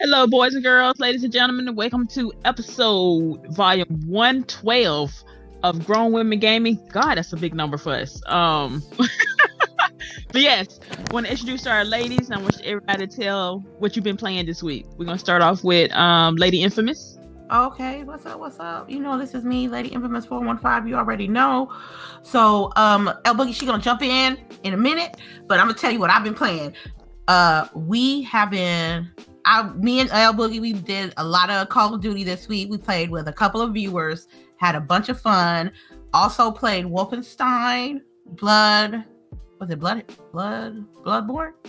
Hello, boys and girls, ladies and gentlemen, and welcome to episode volume 112 of Grown Women Gaming. God, that's a big number for us. But yes, I want to introduce our ladies, and I want everybody to tell what you've been playing this week. We're gonna start off with Lady Infamous. Okay, what's up? You know, this is me, Lady Infamous 415. You already know. So, LBOOGIE, she's gonna jump in a minute, but I'm gonna tell you what I've been playing. Me and LBOOGIE, we did a lot of Call of Duty this week. We played with a couple of viewers, had a bunch of fun. Also played Wolfenstein, Bloodborne?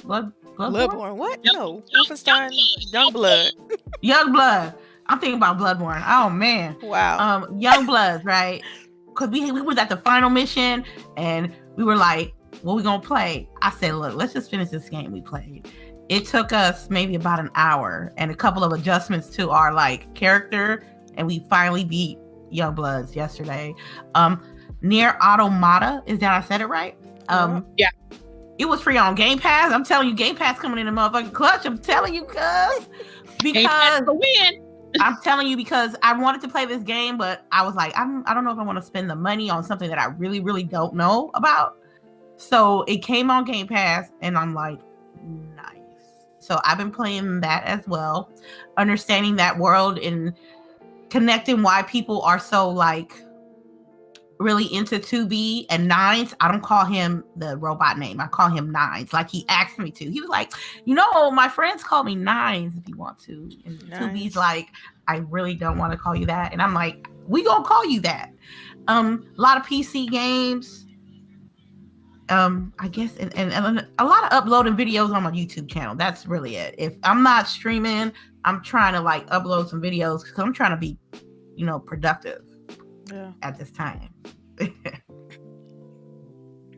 What? No, Wolfenstein, Youngblood. Youngblood. I'm thinking about Bloodborne. Oh man. Wow. Youngblood, right? Because we was at the final mission and we were like, what we gonna play? I said, look, let's just finish this game we played. It took us maybe about an hour and a couple of adjustments to our character, and we finally beat Youngbloods yesterday. Nier Automata, is that I said it right? Yeah. It was free on Game Pass. I'm telling you, Game Pass coming in the motherfucking clutch. I'm telling you, because I'm telling you, because I wanted to play this game, but I was like, I don't know if I want to spend the money on something that I really, really don't know about. So it came on Game Pass, and I'm like, nice. So I've been playing that as well, understanding that world and connecting why people are so really into 2B and Nines. I don't call him the robot name. I call him Nines. Like he asked me to. He was like, my friends call me Nines if you want to. And nice. 2B's like, I really don't want to call you that. And I'm like, we gonna call you that. A lot of PC games. I guess, and a lot of uploading videos on my YouTube channel. That's really it. If I'm not streaming, I'm trying to upload some videos because I'm trying to be, productive at this time. All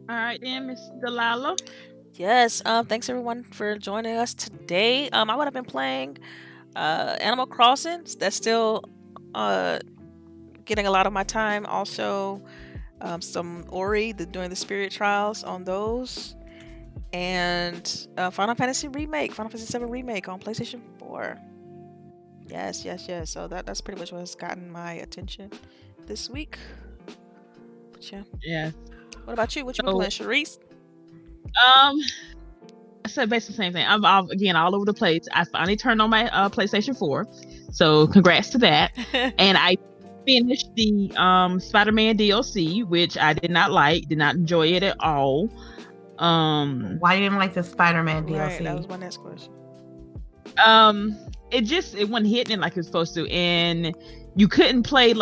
right, then, Miss Delilah. Yes. Thanks everyone for joining us today. I would have been playing Animal Crossing. That's still getting a lot of my time. Also, some Ori, doing the spirit trials on those, and Final Fantasy Remake, Final Fantasy 7 Remake on PlayStation 4. Yes. So that's pretty much what's gotten my attention this week. But yeah. What about you? What you been playing, CHAREECE? I said basically the same thing. I'm again all over the place. I finally turned on my PlayStation 4, so congrats to that. And I finished the Spider-Man DLC, which I did not enjoy it at all. Why you didn't like the Spider-Man DLC? Right, that was my next question. It wasn't hitting it like it was supposed to, and you couldn't play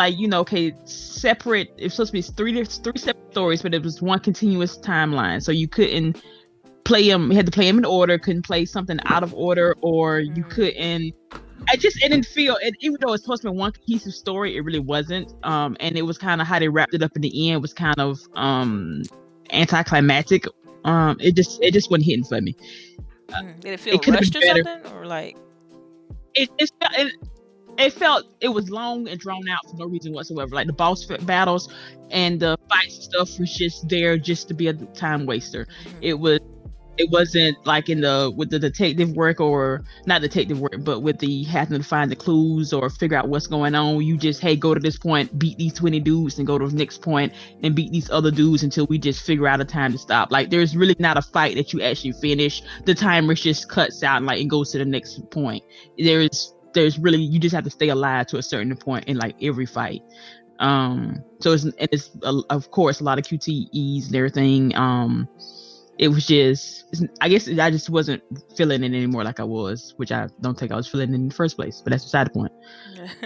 separate. It was supposed to be three separate stories, but it was one continuous timeline, so you couldn't play them. You had to play them in order. Couldn't play something out of order, or you couldn't. It didn't feel it, even though it's supposed to be one cohesive story, it really wasn't. And it was kind of how they wrapped it up in the end was kind of anticlimactic. It just wasn't hitting for me. Did it feel rushed or something, or it felt it was long and drawn out for no reason whatsoever. Like the boss battles and the fights and stuff was just there just to be a time waster. It wasn't like with the detective work, or not detective work, but with the having to find the clues or figure out what's going on. You just, hey, go to this point, beat these 20 dudes, and go to the next point and beat these other dudes until we just figure out a time to stop. Like there's really not a fight that you actually finish. The timer just cuts out and goes to the next point. There's really, you just have to stay alive to a certain point in every fight. So it's of course a lot of QTEs and everything. It was just, I guess I just wasn't feeling it anymore like I was, which I don't think I was feeling in the first place, but that's beside the point.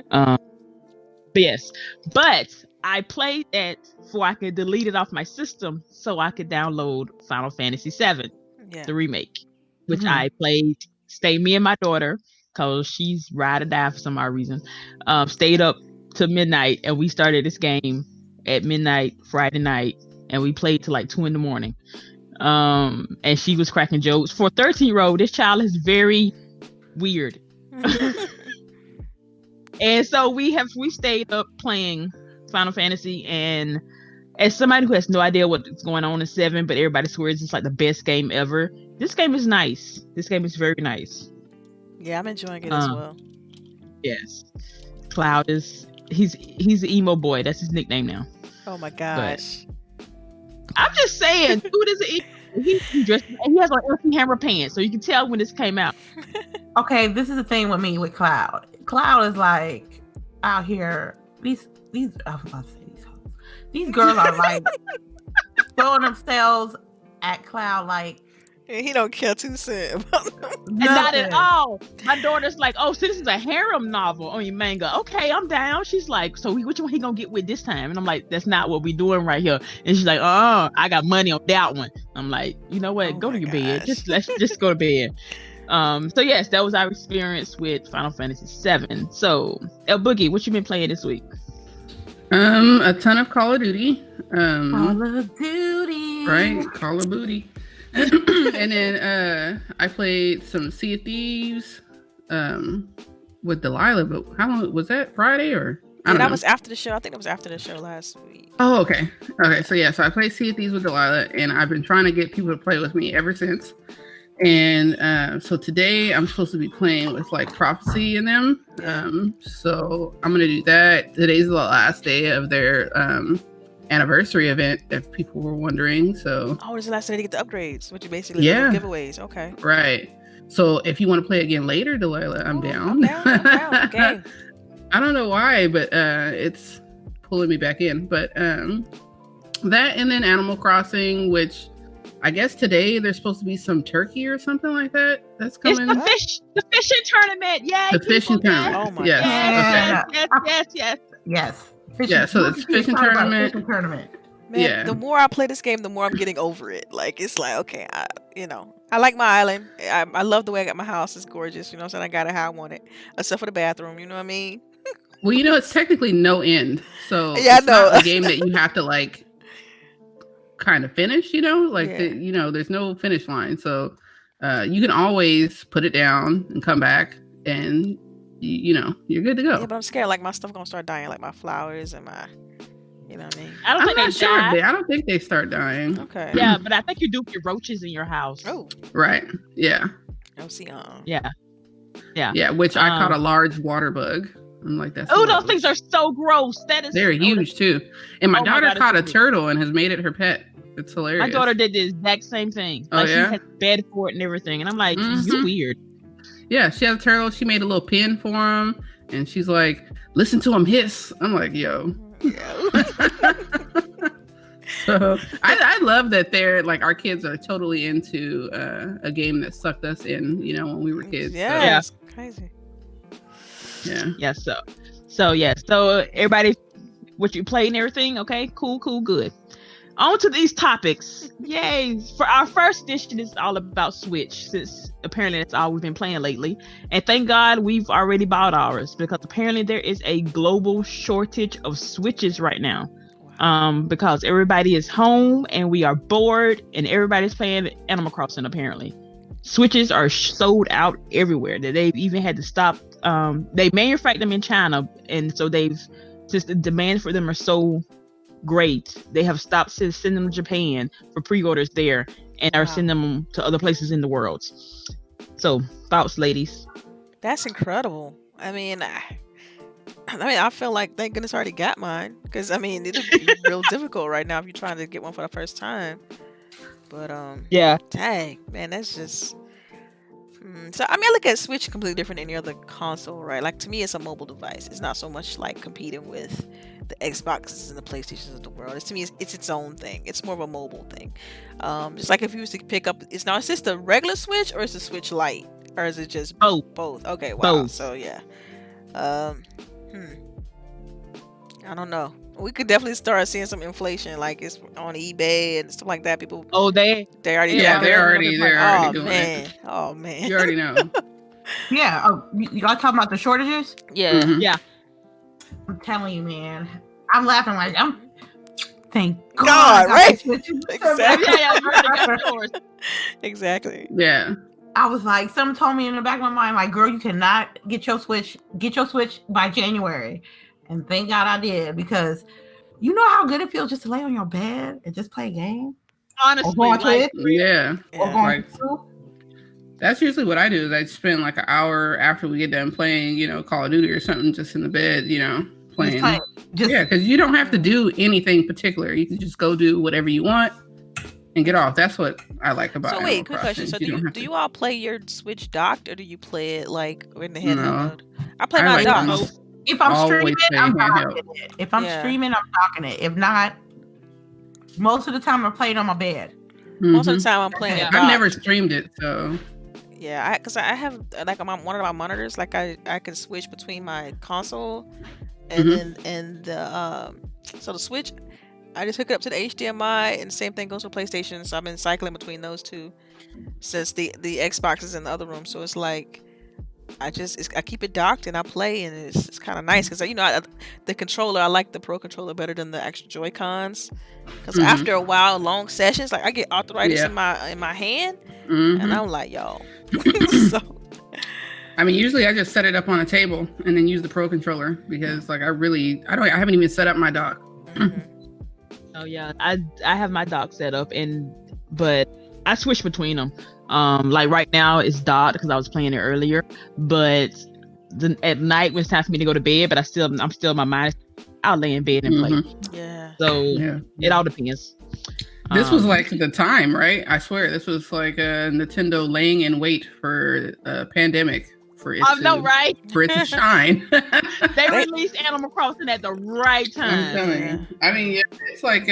But yes, but I played that so I could delete it off my system so I could download Final Fantasy 7, the remake, which I played, me and my daughter, because she's ride or die for some odd reason, stayed up to midnight, and we started this game at midnight Friday night, and we played till 2 a.m. And she was cracking jokes. For a 13-year-old, this child is very weird. And so we stayed up playing Final Fantasy, and as somebody who has no idea what's going on in 7, but everybody swears it's the best game ever, this game is nice. This game is very nice. Yeah, I'm enjoying it as well. Yes, Cloud he's the emo boy. That's his nickname now. Oh my gosh. But I'm just saying, dude is an emo. He dressed and he has on MC Hammer pants, so you can tell when this came out. Okay, this is the thing with me with Cloud. Cloud is like out here. These I was about to say these girls are like throwing themselves at Cloud like. And he don't care 2 cents about them. And not at all. My daughter's like, oh, so this is a harem novel on your manga. Okay, I'm down. She's like, so which one he gonna get with this time? And I'm like, that's not what we doing right here. And she's like, oh, I got money on that one. I'm like, you know what? Go to your bed. Let's just go to bed. So yes, that was our experience with Final Fantasy VII. So LBOOGIE, what you been playing this week? A ton of Call of Duty. Call of Duty. Right, Call of Booty. And then I played some Sea of Thieves with Delilah, but how long was that? Friday or I don't know. That was after the show. I think it was after the show last week. Oh, okay. So I played Sea of Thieves with Delilah, and I've been trying to get people to play with me ever since. And so today I'm supposed to be playing with like Prophecy in them. So I'm gonna do that. Today's the last day of their anniversary event, if people were wondering. So it's the last day to get the upgrades, which are basically giveaways. Okay, right. So if you want to play again later, Delilah, I'm down. I'm down. Okay. I don't know why, but it's pulling me back in. But that, and then Animal Crossing, which I guess today there's supposed to be some turkey or something like that. That's coming. It's the fishing tournament. Yay! The fishing tournament. Oh my God. Yes. So it's fishing tournament. Man, the more I play this game, the more I'm getting over it. Like, it's like, okay, I like my island. I love the way I got my house. It's gorgeous. You know what I'm saying? I got it how I want it. Except for the bathroom. You know what I mean? Well, it's technically no end. So yeah, it's not a game that you have to like kind of finish, there's no finish line. So you can always put it down and come back and you're good to go. Yeah, but I'm scared like my stuff gonna start dying, like my flowers and my, you know what I mean? I'm not sure. I don't think they start dying. Okay. Yeah, but I think you do your roaches in your house. Oh. Right. Yeah. Yeah. Which I caught a large water bug. I'm like, that's. Oh, those things are so gross. They're huge too. And my daughter caught a turtle and has made it her pet. It's hilarious. My daughter did the exact same thing. Like, she had bed for it and everything. And I'm like, you weird. Yeah, she has a turtle. She made a little pen for him, and she's like, "Listen to him hiss." I'm like, "Yo." So I love that they're like, our kids are totally into a game that sucked us in, when we were kids. Yeah, it's crazy. Yeah. So everybody, what you played and everything? Okay, cool, good. On to these topics. Yay. For our first edition, it's all about Switch, since apparently that's all we've been playing lately. And thank God we've already bought ours, because apparently there is a global shortage of Switches right now. Because everybody is home and we are bored and everybody's playing Animal Crossing apparently. Switches are sold out everywhere. That they've even had to stop. They manufacture them in China, and so since the demand for them are so great, they have stopped sending them to Japan for pre-orders there, and are sending them to other places in the world. So, thoughts, ladies? That's incredible. I mean, I feel like thank goodness I already got mine, because it'll be real difficult right now if you're trying to get one for the first time. But dang, man, that's just. So I look at Switch completely different than any other console, right? Like, to me, it's a mobile device. It's not so much like competing with the Xboxes and the PlayStations of the world. To me, it's its own thing. It's more of a mobile thing. Just like if you was to pick up, is this the regular Switch or is the Switch Lite, or is it just both? Okay, wow. Both. So yeah, I don't know. We could definitely start seeing some inflation, like it's on eBay and stuff like that. People, they already doing it. Oh man, you already know. Yeah. Oh, y'all talking about the shortages? Yeah. Mm-hmm. Yeah. I'm telling you, man. I'm laughing like thank God, right? Exactly. Exactly. Yeah. I was like, someone told me in the back of my mind, like, girl, you cannot get your Switch by January. And thank God I did, because you know how good it feels just to lay on your bed and just play a game? Honestly, yeah. Or going through. That's usually what I do. Is I spend like an hour after we get done playing, Call of Duty or something, just in the bed, playing. Yeah, because you don't have to do anything particular. You can just go do whatever you want and get off. That's what I like about it. So wait, quick question. So do you all play your Switch docked, or do you play it like in the handheld mode? I play my docked. If I'm streaming, I'm docking it. If I'm streaming, I'm docking it. If not, most of the time I'm playing on my bed. Most of the time I'm playing it. I've never streamed it, so. Yeah, because I have like one of my monitors. Like I can switch between my console and the so the Switch. I just hook it up to the HDMI, and the same thing goes for PlayStation. So I've been cycling between those two since the Xbox is in the other room. So it's like I keep it docked and I play, and it's kind of nice because the controller, I like the Pro controller better than the actual Joy-Cons, because after a while, long sessions, like I get arthritis in my hand, and I'm like, yo. So I mean, usually I just set it up on a table and then use the Pro controller, because like I haven't even set up my dock. Oh yeah, I have my dock set up, but I switch between them. Like right now it's docked because I was playing it earlier, but at night when it's time for me to go to bed, but I'm still my mind. I'll lay in bed and play. Yeah. So it all depends. This was like the time, right? I swear, this was like Nintendo laying in wait for a pandemic for it. Right? For it to shine. They released Animal Crossing at the right time. I'm telling you. I mean, it's like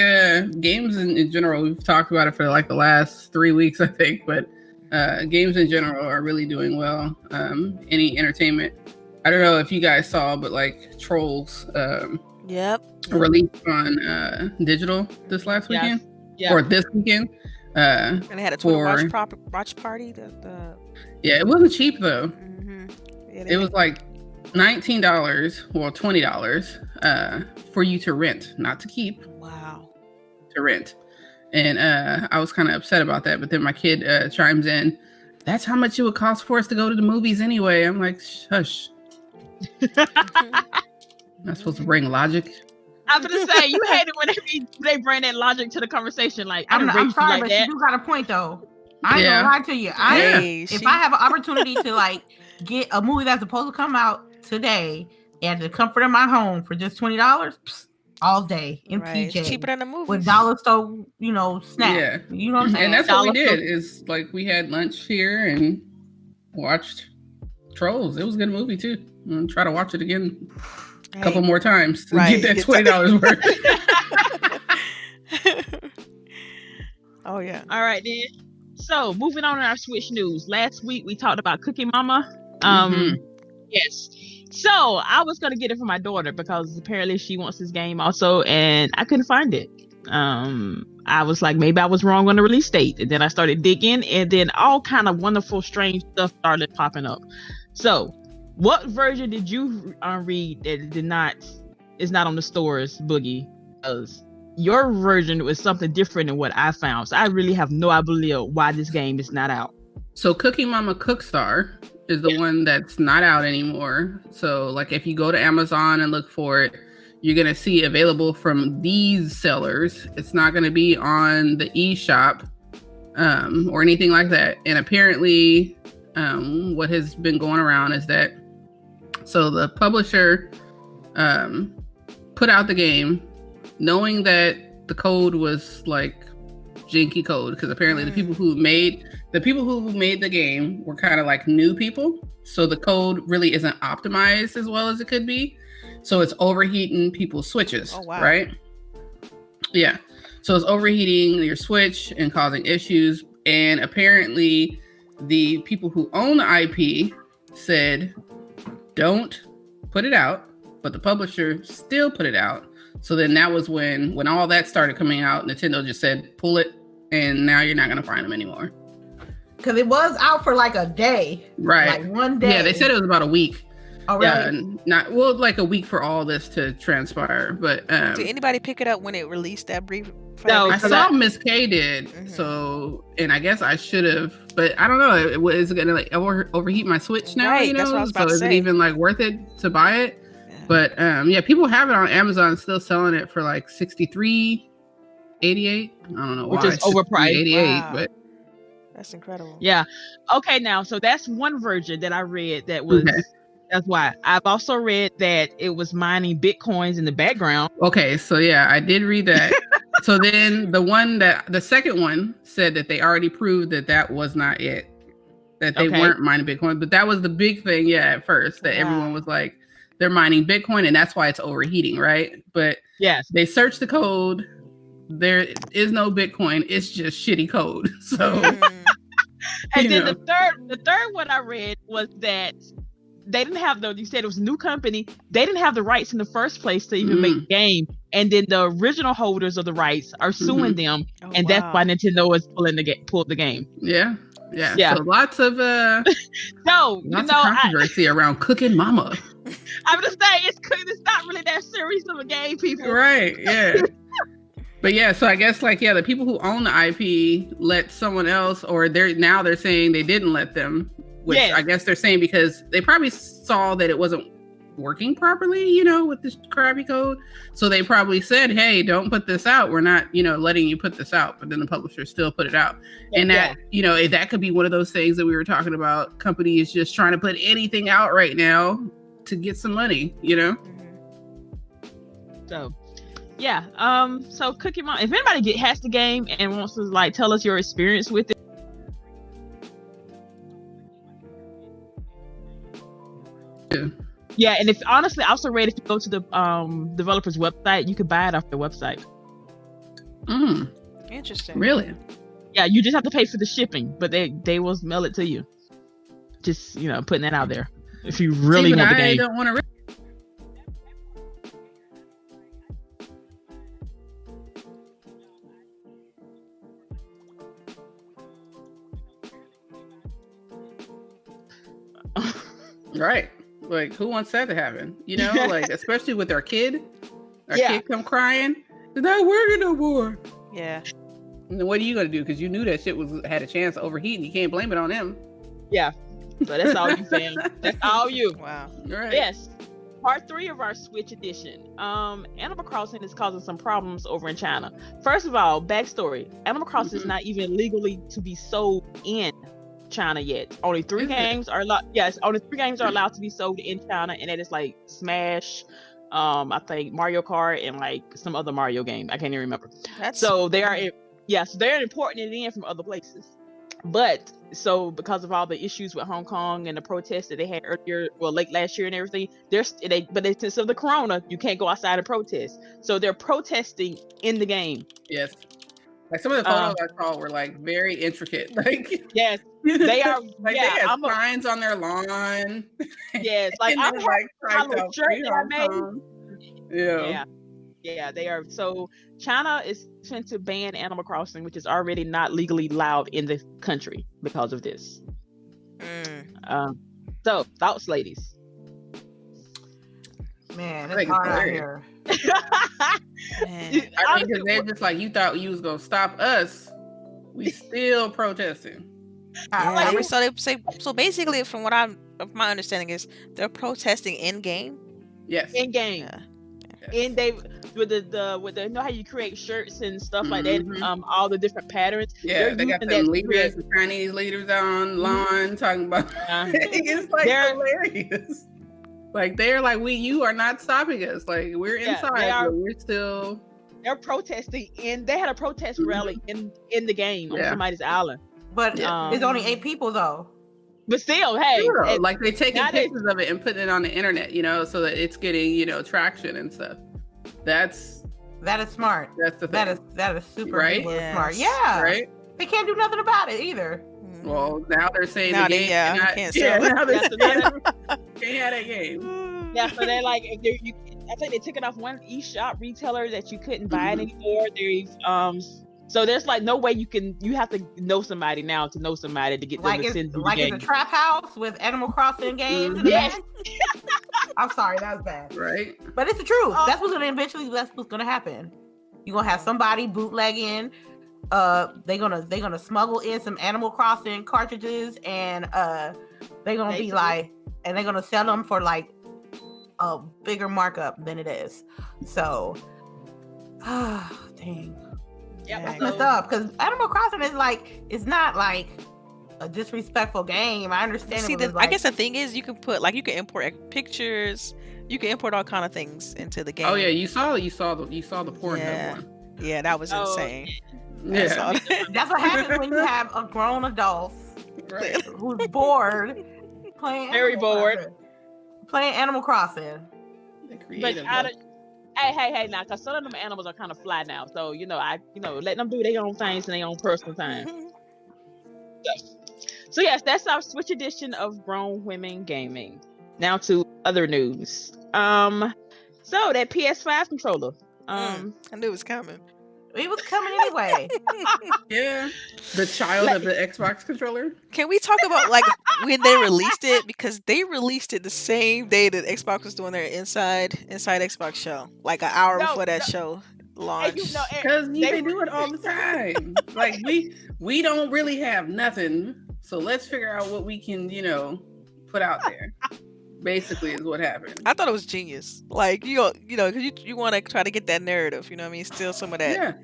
games in general. We've talked about it for like the last 3 weeks, I think, but games in general are really doing well. Any entertainment. I don't know if you guys saw, but like Trolls released on digital this last weekend. Yeah. Or this weekend. And they had a Twitter watch party. Yeah, it wasn't cheap though. It was like $19, well $20 for you to rent, not to keep. Wow. To rent. And I was kind of upset about that, but then my kid chimes in, that's how much it would cost for us to go to the movies anyway. I'm like, shush. Not supposed to bring logic. I was gonna say, you hate it when they bring that logic to the conversation. Like, I'm sorry, but that. you got a point though. I ain't gonna lie to you. If I have an opportunity to like get a movie that's supposed to come out today and the comfort of my home for just $20, all day in PJ, it's cheaper than the movie with dollar store, snack. Yeah, you know what I'm saying. And that's what we did. Is like we had lunch here and watched Trolls. It was a good movie too. I'm gonna try to watch it again a couple more times to get that $20 worth. Oh yeah. All right then. So moving on to our Switch news. Last week we talked about Cookie Mama. Yes. So I was gonna get it for my daughter because apparently she wants this game also, and I couldn't find it. I was like, maybe I was wrong on the release date, and then I started digging, and then all kind of wonderful, strange stuff started popping up. So, what version did you read that is not on the stores, Boogie? Because your version was something different than what I found. So I really have no idea why this game is not out. So Cookie Mama Cookstar is the one that's not out anymore. So like if you go to Amazon and look for it, you're going to see available from these sellers. It's not going to be on the eShop or anything like that. And apparently what has been going around is that so the publisher put out the game knowing that the code was like janky code, because apparently the people who made the game were kind of like new people, so the code really isn't optimized as well as it could be, so it's overheating people's switches. Oh, wow. Right? Yeah, so it's overheating your Switch and causing issues, and apparently the people who own the IP said don't put it out, but the publisher still put it out. So then that was when all that started coming out, Nintendo just said, pull it, and now you're not going to find them anymore. Because it was out for like a day. Right. Like one day. Yeah, they said it was about a week. Oh, really? Like a week for all this to transpire. But did anybody pick it up when it released that brief? No, I saw Miss K did. Mm-hmm. So, and I guess I should have, but I don't know. Is it going to like overheat my Switch now? Right, that's what I was about to say. Is it even like worth it to buy it? But people have it on Amazon, still selling it for like $63.88. I don't know why. Which is overpriced. $88, but That's incredible. Yeah. Okay, now, so that's one version that I read that was, that's why. I've also read that it was mining Bitcoins in the background. Okay, so yeah, I did read that. So then the second one said that they already proved that was not it. That they weren't mining Bitcoin. But that was the big thing, at first, that everyone was like, they're mining Bitcoin and that's why it's overheating, right? But yes, they searched the code. There is no Bitcoin. It's just shitty code. So and then the third one I read was that they didn't have you said it was a new company. They didn't have the rights in the first place to even make the game. And then the original holders of the rights are suing them. And that's why Nintendo is pulled the game. Yeah. So lots of controversy around Cooking Mama. I'm just saying it's not really that serious of a game, people. Right, yeah. But yeah, so I guess the people who own the IP let someone else, or they're saying they didn't let them, which I guess they're saying because they probably saw that it wasn't working properly, with this crappy code. So they probably said, hey, don't put this out. We're not, letting you put this out. But then the publisher still put it out. And that, that could be one of those things that we were talking about. Companies just trying to put anything out right now to get some money, So, yeah. So Cookie Mom, if anybody has the game and wants to tell us your experience with it. Yeah, and if honestly, I also read if you go to the developer's website, you could buy it off their website. Interesting. Really? Yeah, you just have to pay for the shipping, but they will mail it to you. Just putting that out there. If you really want the game. I don't want to. Right. Who wants that to happen? Especially with our kid. Our kid come crying. It's not working no more. Yeah. And then what are you going to do? Because you knew that shit had a chance to overheat and you can't blame it on him. Yeah. So that's all you, fam. That's all you. Wow. Right. Yes. Part 3 of our Switch edition. Animal Crossing is causing some problems over in China. First of all, backstory. Animal Crossing is not even legally to be sold in China yet. Only 3 games are allowed. Yes, only 3 games are allowed to be sold in China, and that is Smash, I think Mario Kart, and some other Mario game. I can't even remember. So they are, they're importing it in from other places. But so because of all the issues with Hong Kong and the protests that they had earlier, late last year and everything, since of the corona, you can't go outside and protest. So they're protesting in the game. Yes. Some of the photos I saw were very intricate. Yes, they are. They had signs on their lawn. Yes, I'm shirt that I made. Yeah, they are. So China is trying to ban Animal Crossing, which is already not legally allowed in the country because of this. So thoughts, ladies? Man, it's hard out here. I mean, because they're just you thought you was gonna stop us. We still protesting. So basically, from my understanding is they're protesting in game. Yes, in game. Yeah. And they with the how you create shirts and stuff like that. All the different patterns. Yeah, they got them leaders, the Chinese leaders on lawn talking about. It's hilarious. They're you are not stopping us. We're inside, but we're still. They're protesting they had a protest rally in the game on somebody's island. But it's only 8 people though. But still, hey, they taking pictures of it and putting it on the internet, so that it's getting, traction and stuff. That is smart. That's the thing. That is super smart. Yeah. Right. They can't do nothing about it either. Well, now they're saying the game can't sell it. Now they're saying can't have that game. Yeah, so they're I think they took it off one eShop retailer that you couldn't buy it anymore. So there's no way you have to know somebody now to know somebody to get them to send you the game. It's a trap house with Animal Crossing games. Yes. I'm sorry, that was bad. Right. But it's the truth. That's what's gonna happen. You're gonna have somebody bootlegging. They're gonna smuggle in some Animal Crossing cartridges and they're gonna be and they're gonna sell them for a bigger markup than it is. So dang. Yep. That's Dang. messed up because Animal Crossing is like, it's not like a disrespectful game. I understand. See, it was I like, guess the thing is, you can put you can import pictures, you can import all kind of things into the game. Oh yeah, you saw the Pornhub Yeah. one. Yeah, that was Oh, insane. I Yeah. saw that. that's what happens when you have a grown adult Right. who's bored playing. Very Animal bored. Crossing. Playing Animal Crossing. The But creative. hey, now, cause some of them animals are kind of fly now, so let them do their own things in their own personal time. So yes, that's our Switch edition of Grown Women Gaming. Now to other news. So that PS5 controller. I knew it was coming. It was coming anyway. Yeah. The child of the Xbox controller. Can we talk about when they released it? Because they released it the same day that Xbox was doing their inside Xbox show, like an hour before that show launched. Because they do it all the time. Like we don't really have nothing, so let's figure out what we can, put out there. Basically, is what happened. I thought it was genius. Like because you want to try to get that narrative. You know what I mean? Still some of that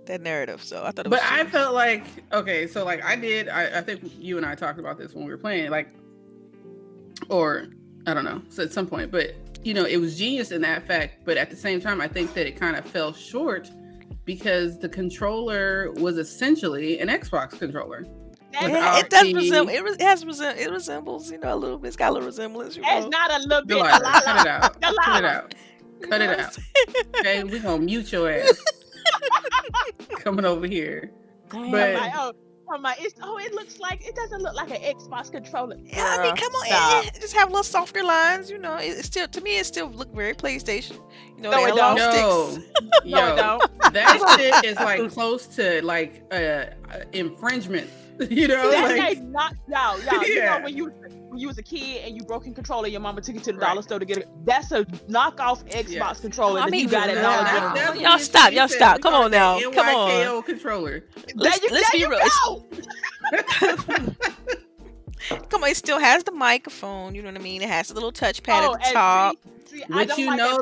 that narrative. So I thought it was. But genius. I felt like so I think you and I talked about this when we were playing, or I don't know, so at some point. But it was genius in that fact. But at the same time, I think that it kind of fell short because the controller was essentially an Xbox controller. It does resemble. It resembles. A little bit. It's got a little resemblance. It's not a little bit. Delilah, cut it out. Cut it out. Okay, we gonna mute your ass. Coming over here. But it looks like it doesn't look like an Xbox controller. Yeah, I mean, come on, it just have little softer lines. It's still, to me, it still look very PlayStation. No, it don't. That shit is close to infringement. Not y'all. When you was a kid and you broke your controller, your mama took you to the dollar store to get it. That's a knockoff Xbox controller. I mean, you got it. Y'all stop. Come on now. Come on. NYKO controller. Let's be real. Come on, it still has the microphone. You know what I mean? It has a little touchpad at the top. But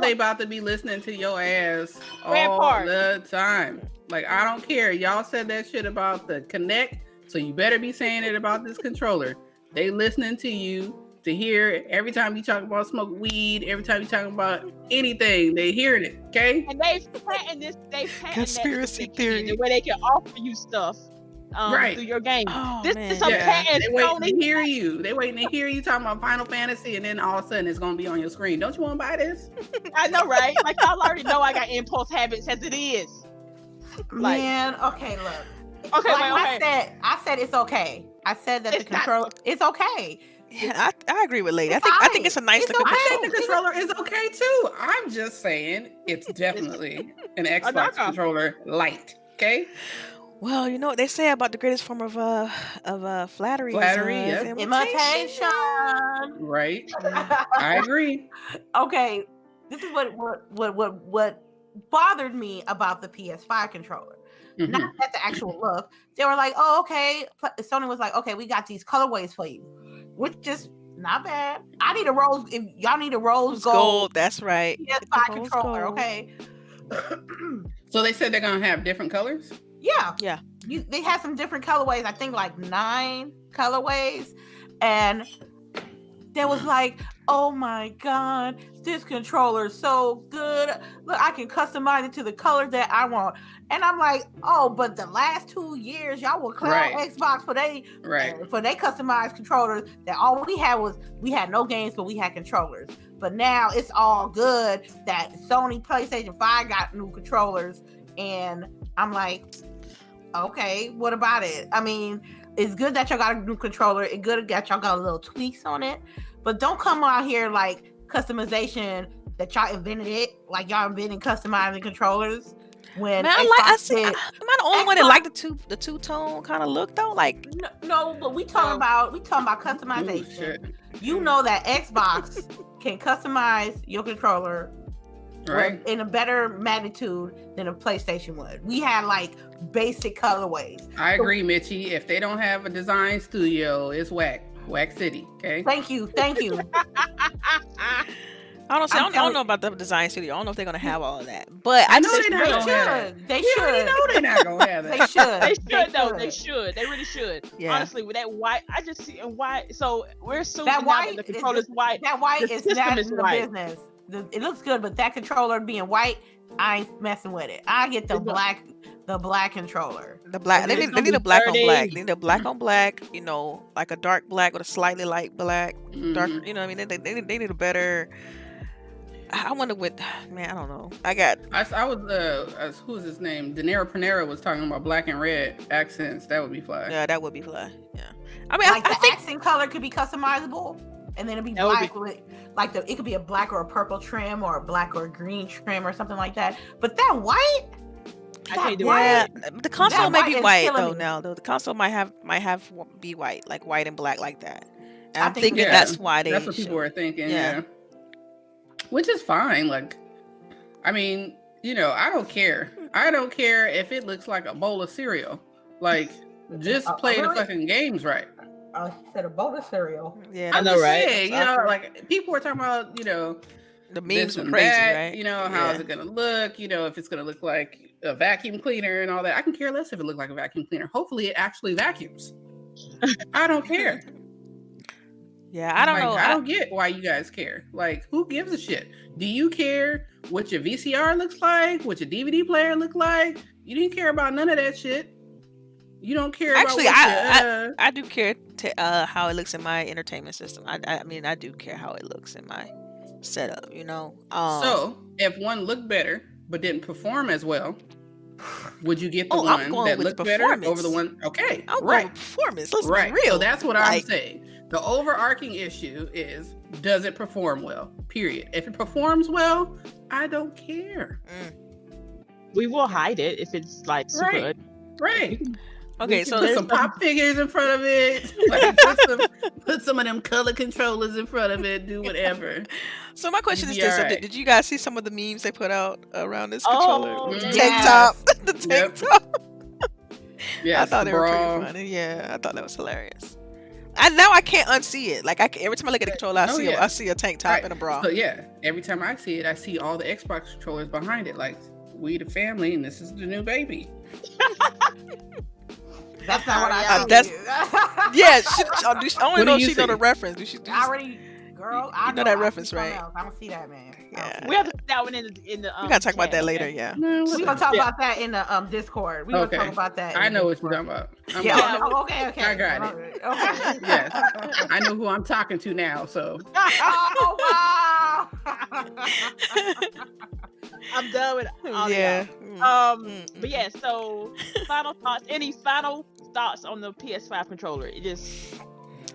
they about to be listening to your ass all the time. I don't care. Y'all said that shit about the Kinect, so you better be saying it about this controller. They listening to you to hear every time you talk about smoke weed, every time you talk about anything, they hearing it, okay? And they've patented this. Conspiracy theory, where they can offer you stuff through your game. Oh, this man. is some patent. They waiting to hear you. They waiting to hear you talking about Final Fantasy, and then all of a sudden it's gonna be on your screen. Don't you want to buy this? I know, right? Y'all already know I got impulse habits as it is. Man, okay, look. Okay, I said it's okay. I said that the controller, it's okay. Yeah, I agree with Lady. I think it's a nice looking I think the controller is okay too. I'm just saying it's definitely an Xbox controller light. Okay. Well, you know what they say about the greatest form of flattery. Imitation. Right. I agree. Okay, this is what bothered me about the PS5 controller. Mm-hmm. Not at the actual look. They were like, oh, okay. Sony was like, okay, we got these colorways for you, which is not bad. I need a rose. If y'all need a rose gold, that's right. PS5 controller, gold. Okay. So they said they're gonna have different colors. Yeah. They had some different colorways. I think 9 colorways, and there was like, oh my god, this controller is so good. Look, I can customize it to the color that I want. And I'm like, oh, but the last 2 years, y'all will clown Xbox for they customized controllers. That all we had no games, but we had controllers. But now it's all good that Sony PlayStation 5 got new controllers, and I'm like, okay, what about it? I mean, it's good that y'all got a new controller. It's good that y'all got a little tweaks on it. But don't come out here like customization that y'all invented it, like y'all invented customizing controllers. When man, am I the only one that liked the two-tone kind of look though? Like no, but we talking about customization. Ooh, you know that Xbox can customize your controller in a better magnitude than a PlayStation would. We had like basic colorways. I agree, Mitchie. If they don't have a design studio, it's whack. Whack City, okay? Thank you. Honestly, I don't know about the design studio. I don't know if they're gonna have all of that, but I know they're not gonna have it. They We should. already know they're not gonna have it. They should. They should though. They should. They really should. Yeah. Honestly, with that white, I just see and white. So we're assuming That now white that the controller's white. That white The is system not is in the white. business. It looks good, but that controller being white, I ain't messing with it. I get the black controller. The black. They It's need gonna a be black on 30. black. They need a black on black. You know, like a dark black with a slightly light black. Mhm. Darker. You know what I mean? They need a better. I wonder what. Man, I don't know. I was who was his name? De Niro Panera was talking about black and red accents. That would be fly. Yeah, that would be fly. Yeah. I mean, Like I the think. accent color could be customizable, and then it'd be That would black with like it could be a black or a purple trim or a black or a green trim or something like that. But that white, I can't do Yeah, it. the console That may white be is white killing though. me. Now though, the console might have be white, like white and black like that. And I I'm think thinking Yeah, that's why they. That's what people should- were thinking. Yeah. Yeah. Which is fine. Like, I mean, you know, I don't care. I don't care if it looks like a bowl of cereal. Like, just play the really? fucking games right. I said a bowl of cereal. Yeah, I I'm know, just right? saying, you know, like people were talking about, you know, the this memes were and crazy, that, right? you know, how is Yeah. it gonna look? You know, if it's gonna look like a vacuum cleaner and all that. I can care less if it looks like a vacuum cleaner. Hopefully, it actually vacuums. I don't care. Yeah, I don't Like, know. I don't get why you guys care. Like, who gives a shit? Do you care what your VCR looks like? What your DVD player look like? You didn't care about none of that shit. You don't care Actually, about I do care how it looks in my entertainment system. I mean, I do care how it looks in my setup. You know. So, if one looked better but didn't perform as well, would you get the Oh, I'm one going that with looked better over the performance. one? Okay, I'm going right, with performance. Let's right. be real. So that's what I'm Like, saying. The overarching issue is, does it perform well? Period. If it performs well, I don't care. We will hide it if it's like super Right. good. Right. Okay, We so can Put there's some pop figures in front of it. Like, put some of them color controllers in front of it. Do whatever. So my question is be this: so alright. did you guys see some of the memes they put out around this Oh, controller with the yes. tank top? The tank Yep. top. Yes, I thought the they were bra. pretty funny. Yeah, I thought that was hilarious. And now I can't unsee it. Like every time I look at the controller, Oh, yeah. I see a tank top Right. and a bra. So yeah, every time I see it, I see all the Xbox controllers behind it. Like, we the family, and this is the new baby. That's not what I told that's- you. Yeah, I only What know do you she know the see? reference. Do she? I already, girl. I You know that I see reference, something right? else. I don't see that, man. Yeah. We have to put that one in the We gotta talk about chat, that later. okay? Yeah. No, We're what gonna the- talk Yeah. about that in the Discord. We're gonna Okay. talk about that. I in know the what you're Discord. talking about. Yeah. Yeah. Oh, okay. I got it. Okay. Yes. I know who I'm talking to now. So Oh wow. I'm done with all Yeah. of Mm. y'all. But yeah, so final thoughts. Any final thoughts on the PS5 controller? It just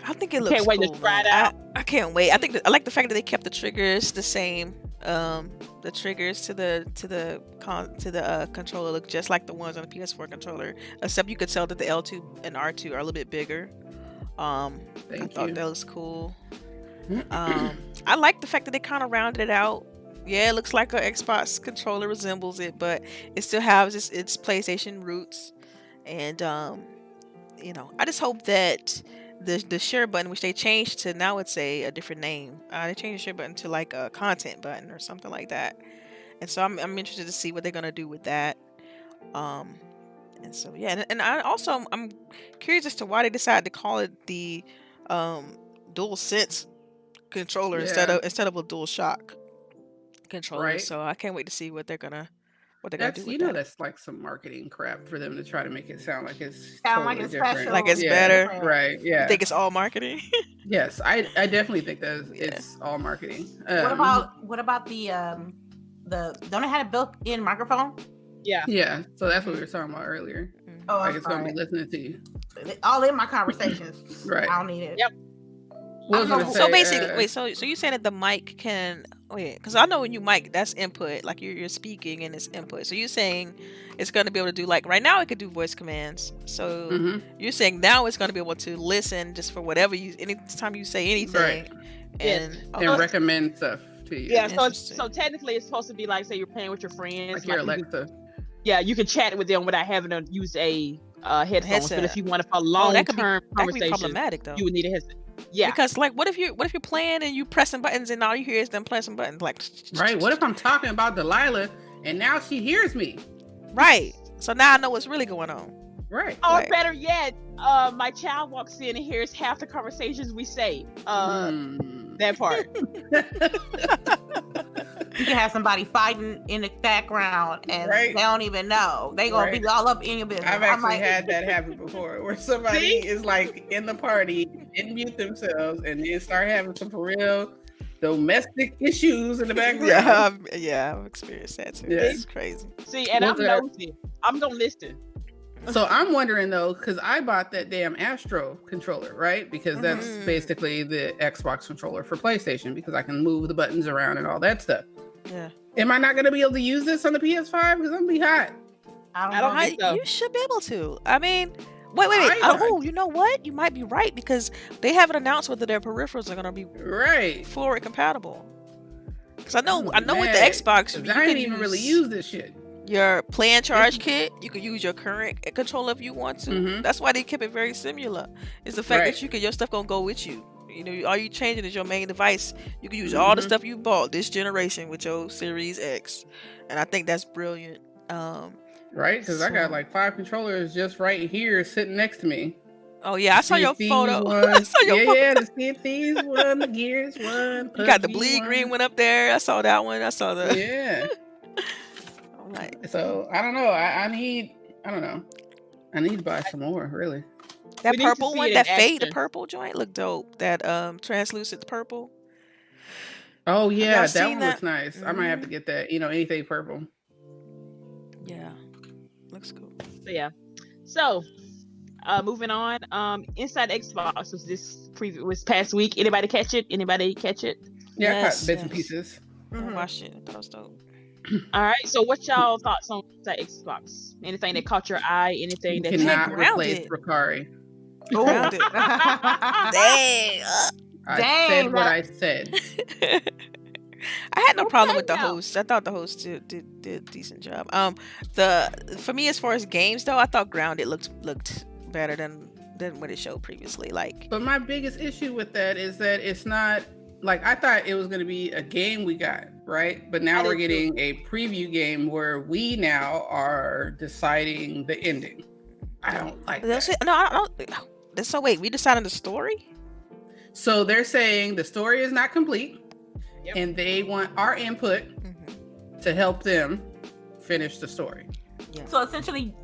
I think it looks Can't wait to cool, try it man. out. I can't wait. I think I like the fact that they kept the triggers the same. The triggers to the controller look just like the ones on the PS4 controller, except you could tell that the L2 and R2 are a little bit bigger. I thank thought you. that was cool. I like the fact that they kind of rounded it out. Yeah, it looks like an Xbox controller resembles it, but it still has its PlayStation roots. And you know, I just hope that the share button, which they changed to now, it's a different name. They changed the share button to like a content button or something like that. And so I'm interested to see what they're gonna do with that. And so yeah, and I'm curious as to why they decided to call it the Dual Sense controller instead Yeah. of a Dual Shock controller. Right. So I can't wait to see what they're gonna That's, do you with know, that. that's like some marketing crap for them to try to make it sound like it's Sound like totally it's different. special. Like it's Yeah, better. Right. Yeah. I think it's all marketing. Yes, I definitely think that Yeah. it's all marketing. What about the don't it have a built-in microphone? Yeah, so that's what we were talking about earlier. Oh, Like, I'm it's gonna be sorry. listening to you. All in my conversations. Right. I don't need it. Yep. What was I gonna So say? basically, wait. So you saying that the mic can because I know when you mic, that's input. Like you're speaking and it's input. So you're saying it's going to be able to do like right now it could do voice commands. So Mhm. you're saying now it's going to be able to listen just for whatever anytime you say anything. And and recommend stuff to you. Yeah, so Interesting. so technically it's supposed to be like say you're playing with your friends. Like your like you can- Alexa. yeah, you can chat with them without having to use a headphones. But Headset. if you want to for Oh, long that could be term that could be conversation, problematic though. you would need a headset. Yeah. Because like, what if you're playing and you pressing buttons and all you hear is them pressing buttons? Like, right. What if I'm talking about Delilah and now she hears me? right. So now I know what's really going on. Right. Or Right. better yet, my child walks in and hears half the conversations we say. That part. You can have somebody fighting in the background and Right. they don't even know. They gonna be all up in your business. I've actually had that happen before, where somebody is like in the party, didn't mute themselves, and then start having some for real domestic issues in the background. Yeah, I've experienced that too. Yeah. It's crazy. See, and I'm What's that? nosy. I'm gonna listen. So I'm wondering though, because I bought that damn Astro controller, right? Because that's basically the Xbox controller for PlayStation, because I can move the buttons around and all that stuff. Yeah. Am I not going to be able to use this on the PS5? Because I'm going to be hot. I don't think so. You should be able to. I mean, wait. Oh, you know what? You might be right, because they haven't announced whether their peripherals are going to be Right. forward compatible. Because I know with the mad, Xbox, 'cause you I can ain't even really use this shit. your play and charge kit. You can use your current controller if you want to. Mhm. That's why they kept it very similar. It's the fact Right. that your stuff gonna go with you. You know, all you changing is your main device. You can use all the stuff you bought this generation with your Series X, and I think that's brilliant. Right? Because I got like 5 controllers just right here sitting next to me. Oh yeah, I saw your photo. One. I saw your photo. Yeah, the Sea of Thieves one, the Gears one. You got the PUBG bleed one. green one up there. I saw that one. I saw the. Yeah. I'm like, So I don't know. I don't know. I need to buy some more, really. that We need to purple see one, it in that fade, the action. purple joint looked dope. That translucent purple. Oh yeah, y'all that seen one that? looks nice. I might have to get that. Anything purple. Yeah, looks cool. So yeah. So moving on. Inside Xbox was past week. Anybody catch it? Yeah, I Yes, caught bits and yes. pieces. I watched it. That was dope. All right. So what y'all thoughts on Inside Xbox? Anything that caught your eye? Anything You that cannot grounded. replace Ricari. Grounded. Dang. I Dang, said what that- I said. I had no problem with the now. host. I thought the host did a decent job. For me, as far as games though, I thought Grounded looked better than what it showed previously. Like, But my biggest issue with that is that it's not like I thought it was going to be a game we got, right? But now I we're did getting a preview game where we now are deciding the ending. I don't like that. no, I don't. So wait, we decided the story? So they're saying the story is not complete, Yep. and they want our input to help them finish the story. So essentially,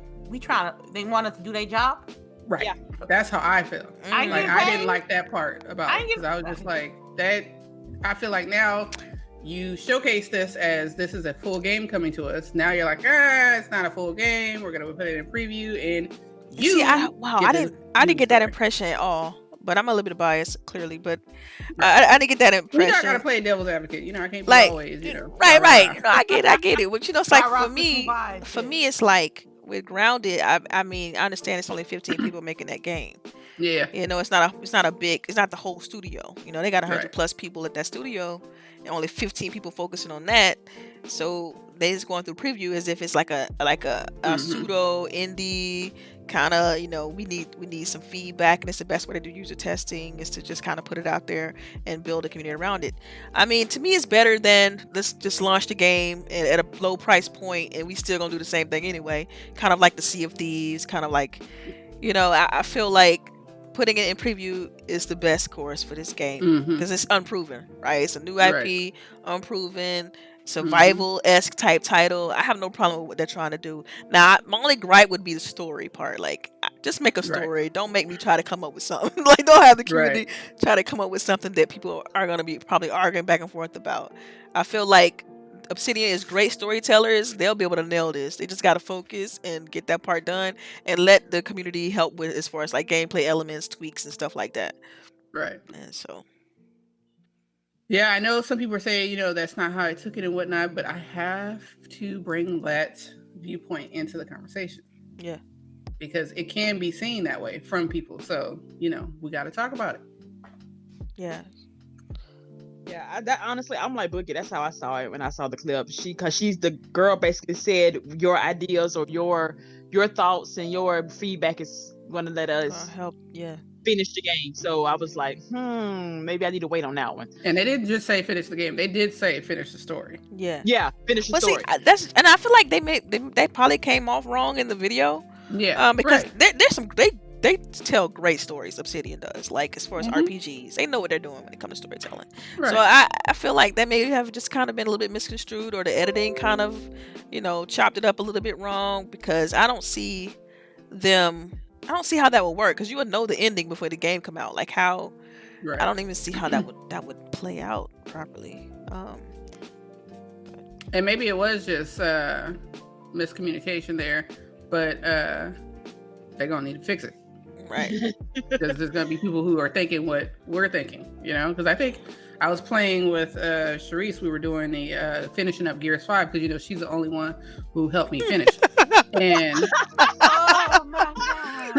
they want us to do their job. Right. Yeah. That's how I feel. I Like get I paid. didn't like that part about I it get because I was just like that. I feel like now you showcase this as this is a full game coming to us. Now you're like, it's not a full game. We're gonna put it in preview, and you. See, I get didn't get that story. impression at all. But I'm a little bit biased, clearly. But I didn't get that You impression. know, I gotta play devil's advocate. I can't be Like, always, right. rah-rah. I get it. But it's like Rah-rah, for me, supervise, for yeah. me, it's like with Grounded. I mean, I understand it's only 15 people making that game. Yeah. It's not the whole studio. They got 100 Right. plus people at that studio, and only 15 people focusing on that. So they just going through preview as if it's like a pseudo indie kind of. We need some feedback, and it's the best way to do user testing is to just kind of put it out there and build a community around it. I mean, to me, it's better than let's just launch the game at a low price point, and we still gonna do the same thing anyway. Kind of like the Sea of Thieves, kind of like, I feel like putting it in preview is the best course for this game because it's unproven, right? It's a new IP, unproven, survival-esque type title. I have no problem with what they're trying to do. Now, my only gripe would be the story part. Like, just make a story. Right. Don't make me try to come up with something. Like, don't have the community try to come up with something that people are going to be probably arguing back and forth about. I feel like Obsidian is great storytellers. They'll be able to nail this. They just got to focus and get that part done and let the community help with as far as like gameplay elements, tweaks, and stuff like that. Right. And so, yeah, I know some people are saying, that's not how I took it and whatnot, but I have to bring that viewpoint into the conversation. Yeah. Because it can be seen that way from people. So, we got to talk about it. yeah. Yeah, that honestly, I'm like Boogie. That's how I saw it when I saw the clip. Because she's the girl basically said your ideas or your thoughts and your feedback is going to let us Help. Yeah. finish the game. So I was like, maybe I need to wait on that one. And they didn't just say finish the game; they did say finish the story. Yeah. Yeah, finish the But see, story. I feel like they probably came off wrong in the video. Yeah, because right. there's some they tell great stories. Obsidian does, like as far as RPGs, they know what they're doing when it comes to storytelling. Right. So I feel like that may have just kind of been a little bit misconstrued, or the editing kind of, chopped it up a little bit wrong, because I don't see how that would work, because you would know the ending before the game come out. Like how, Right. I don't even see how that would play out properly. And maybe it was just miscommunication there, but they're gonna need to fix it. Right. Because there's gonna be people who are thinking what we're thinking, because I think I was playing with CHAREECE. We were doing the finishing up Gears 5, because she's the only one who helped me finish. And Oh my god!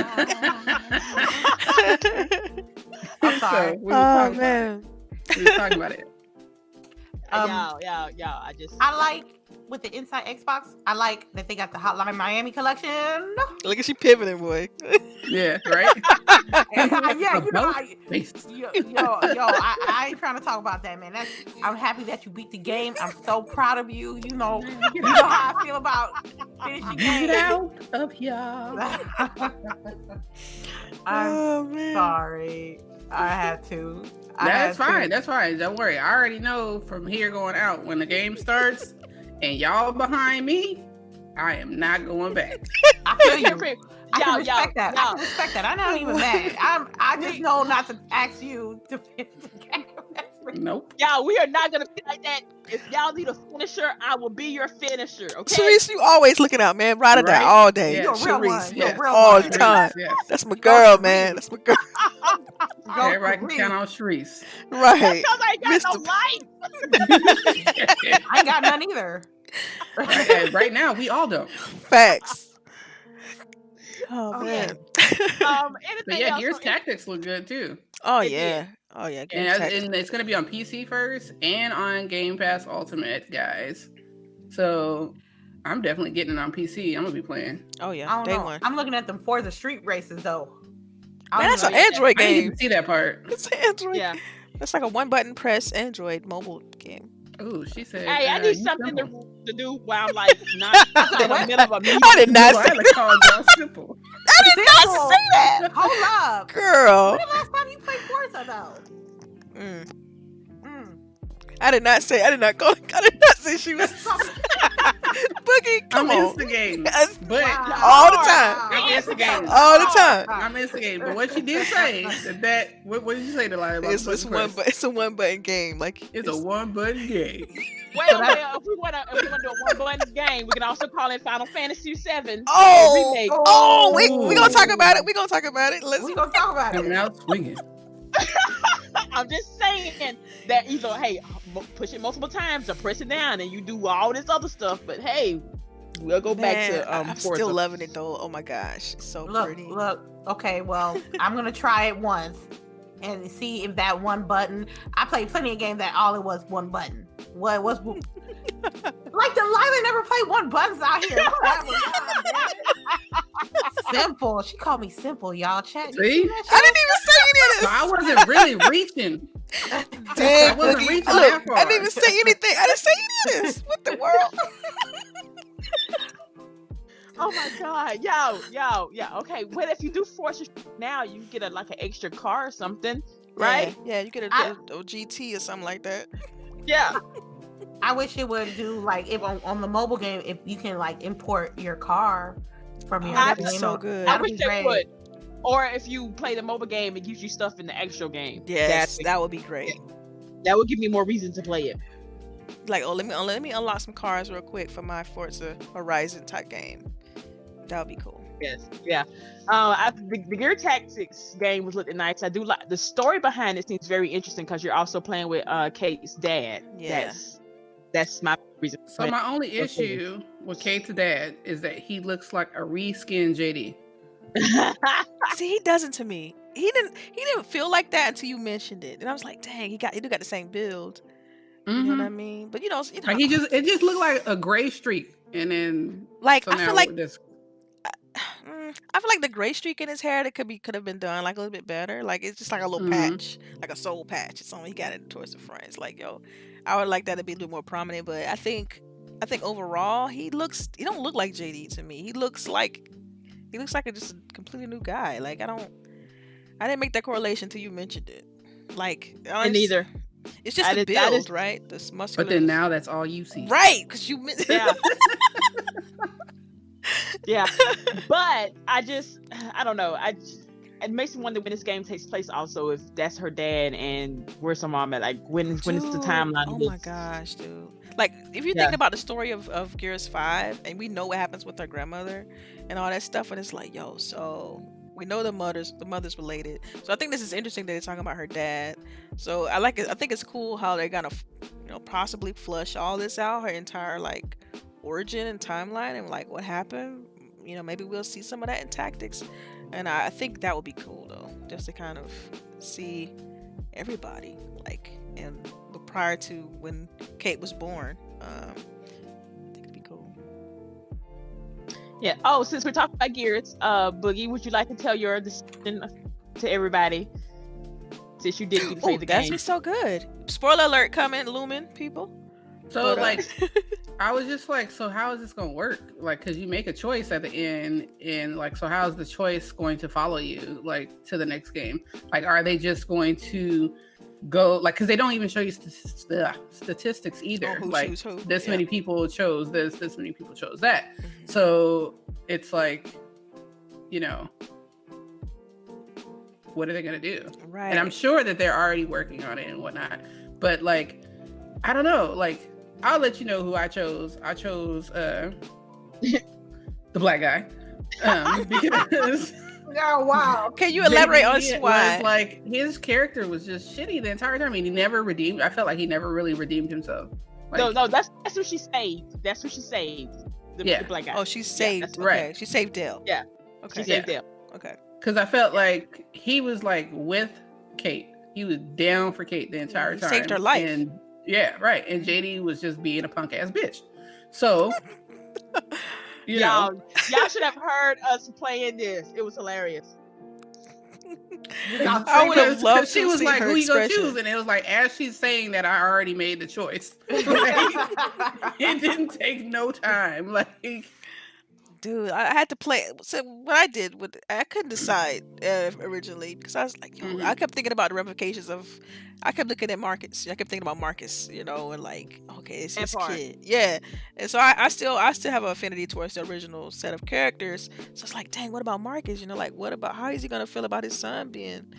I'm sorry. so we were talking man. about it. We were talking about it. Yeah. I like with the Inside Xbox. I like that they got the Hotline Miami collection. Look at she pivoting, boy. Yeah, right. Yeah, Face. I ain't trying to talk about that, man. I'm happy that you beat the game. I'm so proud of you. You know how I feel about finishing Get games. out of here. I'm sorry. I had to. That's fine. That's fine. Don't worry. I already know from here going out, when the game starts and y'all behind me, I am not going back. I feel you. I can respect that. I can respect that. I'm not even mad. I just know not to ask you to finish the game. Nope. Y'all, we are not gonna be like that. If y'all need a finisher, I will be your finisher. Okay. CHAREECE, you always looking out, man. Ride or die all day. Yeah. You're a real one. CHAREECE, You're a real all one. the time. Yes. That's my girl, man. That's my girl. Everybody can count on CHAREECE. Right. Because I got no life. I ain't got none either. Right now, we all don't. Facts. Oh man. But yeah, Gears Tactics look good too. Oh yeah. Oh yeah. And it's gonna be on PC first and on Game Pass Ultimate, guys. So I'm definitely getting it on PC. I'm gonna be playing. Oh I yeah. don't Day know. one. I'm looking at them Forza Street races though. Man, that's an Android I didn't game. even see that part. It's an Android. Yeah. That's like a one button press Android mobile game. Oh, she said. Hey, I need something to do while I'm like not in the middle of a meeting. I did not say I called y'all simple. I did not say that. Hold up. Girl. When the last time you played Forza though? I did not say she was Boogie, come I'm on. instigating. Yes. But All the time. I'm instigating. All the time. I'm instigating. But what she did say what did you say, Delilah? About It's a one button game. Like it's a one button game. Well, if we want to do a one button game, we can also call it Final Fantasy 7 Remake. We gonna talk about it. We gonna talk about it. We gonna talk about Coming it. out swinging. I'm just saying that either push it multiple times or press it down and you do all this other stuff. But hey, we'll go back to I'm Forza. still loving it though. Oh my gosh, it's so pretty. Look. Okay, well, I'm gonna try it once and see if that one button. I played plenty of games that all it was one button. What was like Delilah never played one buttons out here. Simple. She called me simple, y'all. Chat. See? I didn't even say any of this. So I wasn't really reaching. Damn, I wasn't Boogie. reaching Look, that far. I didn't even say anything. I didn't say any of this. What the world? Oh my god, yo. Okay, what if you do Forza now? You get an extra car or something, right? Yeah, you get a GT or something like that. Yeah. I wish it would do if on the mobile game, if you can import your car from your that'd game. be so good. I wish they would. Or if you play the mobile game, it gives you stuff in the actual game. Yes, that would be great. That would give me more reason to play it. Like, let me unlock some cars real quick for my Forza Horizon type game. That would be cool. Yes, yeah. The Gear Tactics game was looking nice. I do like the story behind it. Seems very interesting because you're also playing with Kate's dad. Yeah. That's my reason. So my only issue with Kate's dad is that he looks like a reskinned JD. See, he doesn't to me. He didn't feel like that until you mentioned it, and I was like, dang, he do got the same build. You know what I mean? But like it just looked like a gray streak, and then like so I feel like I feel like the gray streak in his hair that could have been done like a little bit better. Like it's just like a little patch, like a soul patch. It's only he got it towards the front. It's like, yo, I would like that to be a little more prominent. But I think overall he don't look like JD to me. He looks like just a completely new guy. Like I didn't make that correlation until you mentioned it. Like Me neither. It's just the build, right? This muscular. But then now that's all you see, right? Because you yeah. Yeah, but I don't know. It makes me wonder when this game takes place. Also, if that's her dad and where's her mom at? Like when is the timeline? Oh my gosh, dude! Like if you're thinking about the story of Gears 5, and we know what happens with her grandmother and all that stuff, and it's like, yo, so we know the mother's related. So I think this is interesting that they're talking about her dad. So I like it. I think it's cool how they're gonna, possibly flush all this out, her entire like origin and timeline, and like what happened. Maybe we'll see some of that in tactics, and I think that would be cool though, just to kind of see everybody like and prior to when Kate was born. I think it'd be cool. Yeah. Oh, since we're talking about Gears, Boogie, would you like to tell your decision to everybody? Since you did play the game. That's so good. Spoiler alert coming, Lumen people. So I was just like, so how is this going to work? Like, because you make a choice at the end, and like, so how is the choice going to follow you, like, to the next game? Like, are they just going to go, like, because they don't even show you statistics either. Like, this many people chose this many people chose that. Mm-hmm. So it's like, what are they going to do? Right. And I'm sure that they're already working on it and whatnot. But, like, I don't know, like, I'll let you know who I chose. I chose the black guy. Because oh wow. Can you elaborate on why? Was like his character was just shitty the entire time. I mean, he never redeemed. I felt like he never really redeemed himself. Like, no, that's who she saved. That's who she saved. The black guy. Oh, she saved. Yeah, right. She saved Dale. Yeah. Okay. She saved Dale. Okay. Because I felt like he was like with Kate. He was down for Kate the entire time. Saved her life. And yeah, right. And JD was just being a punk ass bitch. So, y'all should have heard us playing this. It was hilarious. I would have loved to she was see like, her "Who you gonna expression. choose?" And it was like, as she's saying that, I already made the choice. It didn't take no time. Like, dude, I had to play. So what I did I couldn't decide originally because I was like, I kept thinking about the ramifications of. I kept looking at Marcus. I kept thinking about Marcus, and like, okay, it's his kid, yeah. And so I still have an affinity towards the original set of characters. So it's like, dang, what about Marcus? Like, what about how is he gonna feel about his son being,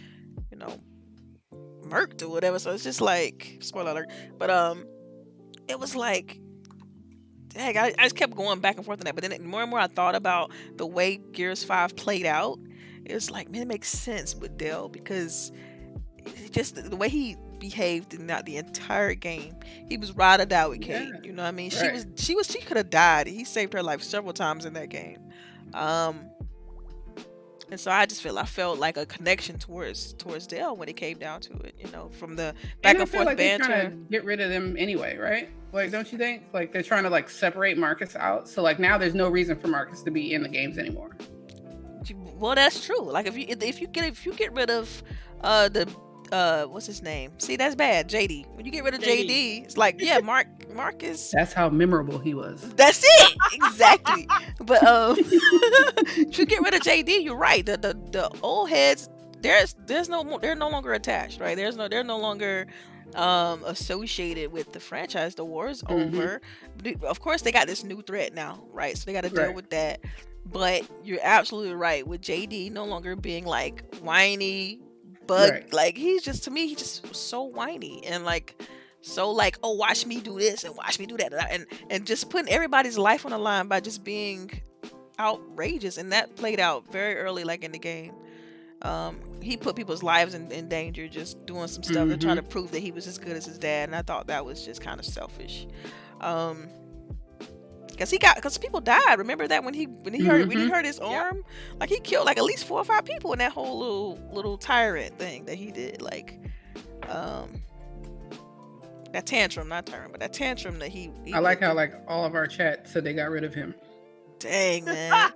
murked or whatever? So it's just like, spoiler alert. But it was like. Dang, I just kept going back and forth on that. But then more and more I thought about the way Gears 5 played out. It was like, man, it makes sense with Dale because just the way he behaved in the entire game. He was ride or die with Kate. Yeah. You know what I mean? Right. She could have died. He saved her life several times in that game. And so I felt like a connection towards Dale when it came down to it, from the back and forth banter. They're trying to get rid of them anyway, right? Like, don't you think? Like, they're trying to like separate Marcus out. So like now there's no reason for Marcus to be in the games anymore. Well, that's true. Like if you get rid of the what's his name? See, that's bad. JD. When you get rid of JD, it's like, yeah, Marcus. That's how memorable he was. That's it. Exactly. But if you get rid of JD, you're right. The old heads, they're no longer attached, right? They're no longer associated with the franchise. The war is over. Of course, they got this new threat now, right? So they got to deal with that. But you're absolutely right with JD no longer being like whiny. But like he's just so whiny and like so like, oh, watch me do this and watch me do that and just putting everybody's life on the line by just being outrageous. And that played out very early, like in the game. He put people's lives in danger just doing some stuff to try to prove that he was as good as his dad, and I thought that was just kind of selfish. Because people died. Remember that when he hurt his arm, like he killed like at least 4 or 5 people in that whole little tyrant thing that he did. Like, that tantrum, not tyrant, but that tantrum that he I like how like all of our chat said they got rid of him. Dang, man.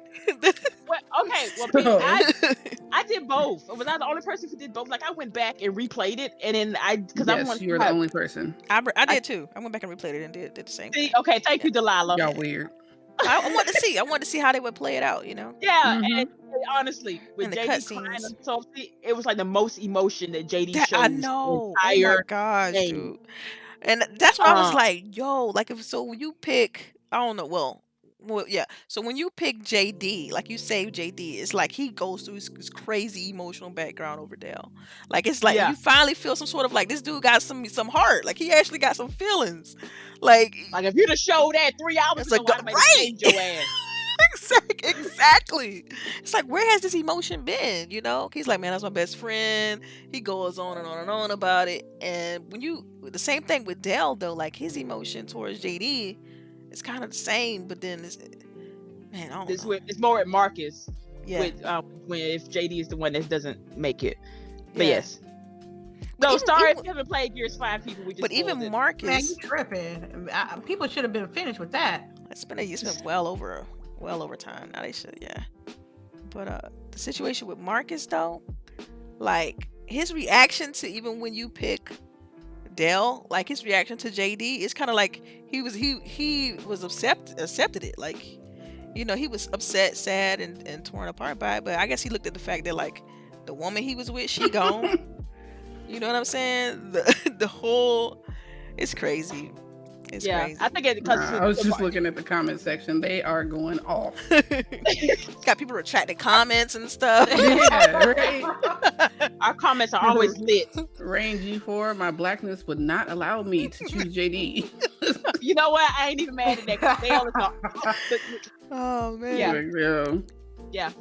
Well, Okay, well, So- I did both. Was I the only person who did both? Like, I went back and replayed it, and then because I Yes, wanted you were to the only person. I did too. I went back and replayed it and did the same see. thing. Okay, thank you, Delilah. Y'all weird. I wanted to see. I wanted to see how they would play it out. You know. Yeah, Mhm. and honestly, with And the JD crying cutscenes. and Sophie, it was like the most emotion that JD That, shows I the know. Oh my entire gosh, game. dude. And that's what I was like, yo, like if so when you pick, I don't know, well, yeah. So when you pick JD, like you save JD, it's like he goes through his crazy emotional background over Dell. Like it's like Yeah. you finally feel some sort of like this dude got some heart. Like he actually got some feelings. Like Like if you'd have showed that 3 hours It's ago, like, I'd have changed your ass. exactly. It's like, where has this emotion been? You know, he's like, man, that's my best friend. He goes on and on and on about it. And when the same thing with Dell though, like his emotion towards JD is kind of the same, but then man, I don't know. It's more at Marcus. Yeah. With when if JD is the one that doesn't make it. But Yeah. yes. But No, even- sorry even- if you haven't played Gears 5, people. We just But even spoiled it. Man, Marcus, you tripping. People should have been finished with that. it's been well over time. Now they should, yeah. But the situation with Marcus though, like his reaction to even when you pick Dell, like his reaction to JD, it's kind of like he was accepted it. Like, you know, he was upset, sad, and torn apart by it. But I guess he looked at the fact that like the woman he was with, she gone. You know what I'm saying? The whole, it's crazy. It's crazy. I think it's because I was just looking at the comment section. They are going off. Got people retracting comments and stuff. Yeah, right. our comments are always lit. Rain G4, my blackness would not allow me to choose JD. You know what? I ain't even mad at that. 'Cause they always talk. Oh man. Yeah. Yeah.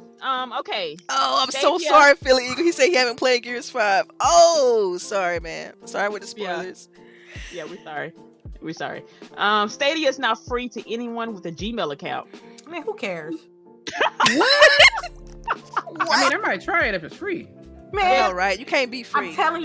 Okay. Oh, I'm so Thank ya. sorry, Philly Eagle. He said he haven't played Gears 5. Oh, sorry, man. Sorry with the Yeah. spoilers. Yeah, we're sorry. Stadia is now free to anyone with a Gmail account. Man, who cares? I mean, I might try it if it's free. Man, All right, you can't be free. I'm telling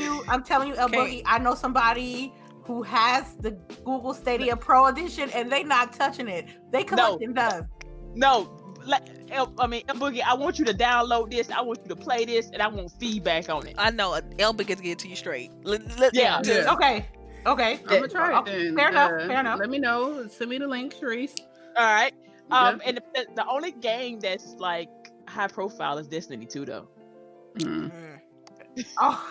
you, LBOOGIE, I know somebody who has the Google Stadia Pro Edition and they not touching it. They collecting dust. No, Boogie, I want you to download this. I want you to play this, and I want feedback on it. I know. Elba gets to get it to you straight. Yeah. Yeah. Okay. I'm gonna try it then. Fair enough. Let me know. Send me the link, Charisse. All right. Yeah. And the only game that's like high profile is Destiny 2, though. Mm. Oh.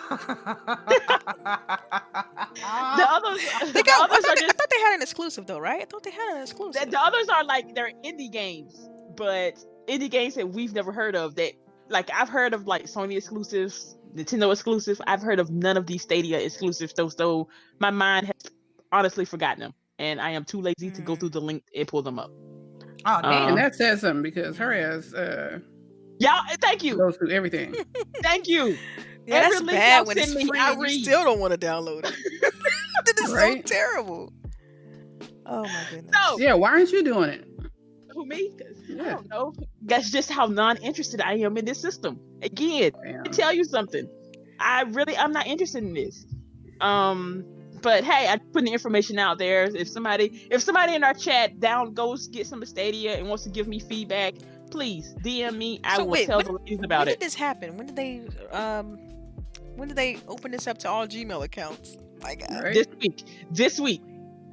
The others, I the others are just thought they had an exclusive though, right? I thought they had an exclusive. the others are like they're indie games, but indie games that we've never heard of. That like I've heard of like Sony exclusives, Nintendo exclusive. I've heard of none of these Stadia exclusives. So my mind has honestly forgotten them, and I am too lazy to go through the link and pull them up. Oh, damn. And that says something because her ass Y'all, thank you, goes through everything. thank you. Yeah, Every that's link bad y'all when it's send me, free I and you read. still don't want to download it. That is Right? so terrible. Oh my goodness. No, Yeah, why aren't you doing it? who me? 'Cause I Yeah. don't know. That's just how non-interested I am in this system. Again, Damn. let me tell you something. I'm not interested in this. But hey, I put the information out there. If somebody in our chat goes get some Stadia and wants to give me feedback, please DM me. I So will wait, tell the ladies about When it. did this happen? When did they open this up to all Gmail accounts? My God. Right? This week.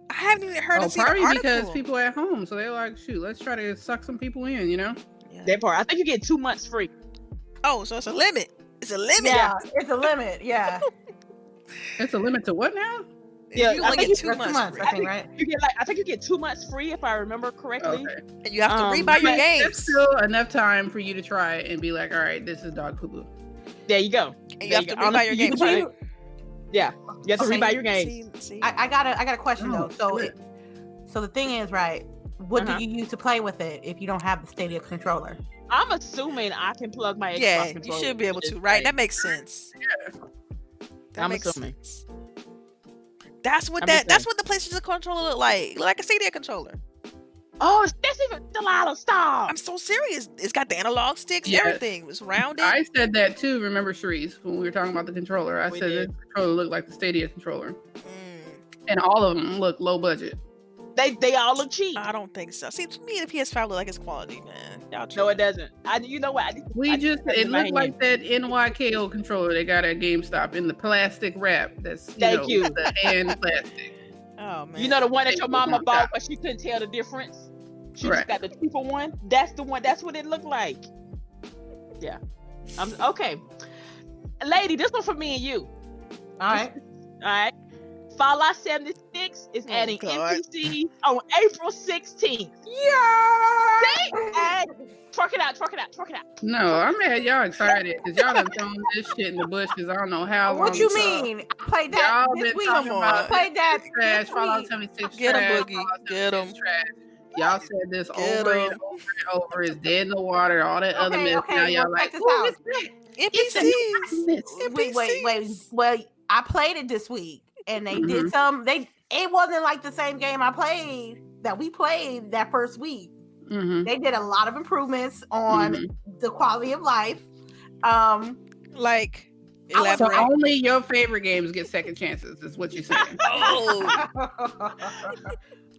I haven't even heard Oh, of the probably article. because people are at home, so they're like, shoot, let's try to suck some people in, you know? Yeah. That part. I think you get 2 months free. Oh, so it's a limit. It's a limit. Yeah, it's a limit. Yeah. It's a limit to what now? Yeah, you I only think get you- 2 months. free. I think, right? I think you get 2 months free if I remember correctly. Okay. And you have to rebuy your but games. That's still enough time for you to try it and be like, all right, this is dog poo poo. There you go. And you There have to go. rebuy your Honestly, you games, can right? Yeah, you have to Okay. rebuy your games. See? I got a question Oh, though. shit. So the thing is, right? What Uh-huh. do you use to play with it if you don't have the Stadia controller? I'm assuming I can plug my Xbox Yeah, you controller should be able this to, right? thing. That makes sense. That I'm makes assuming. sense. That's what I'm just that's what the PlayStation controller look like. Look like a Stadia controller. Oh, that's even Delilah. Stop. I'm so serious. It's got the analog sticks, Yes. everything. It's rounded. I said that too, remember, Charisse, when we were talking about the controller. I We said did. this controller looked like the Stadia controller. Mm. And all of them look low budget. They all look cheap. I don't think so. See, to me, the PS5 look like it's quality, man. Y'all No, it doesn't. You know what? It looked like that NYKO controller they got at GameStop in the plastic wrap. That's the hand plastic. Oh man. You know the one that your mama bought, but she couldn't tell the difference. She just got the cheaper one. That's the one. That's what it looked like. Yeah. Okay. Lady, this one for me and you. All right. Fallout 76 is adding NPCs on April 16th. Yeah. See? Twerk it out. No, I'm mad y'all excited because y'all done thrown this shit in the bushes. I don't know how long. What you mean? I played that y'all this been week. talking about played that trash. Fallout 76 Get him, trash. Boogie. Get him. Trash. Y'all said this over and over. It's dead in the water. All that other mess. Now y'all like, oh, NPCs. Wait. Well, I played it this week, and they did some. It wasn't like the same game we played that first week. They did a lot of improvements on the quality of life. Like, elaborate. So only your favorite games get second chances, is what you're saying. Oh.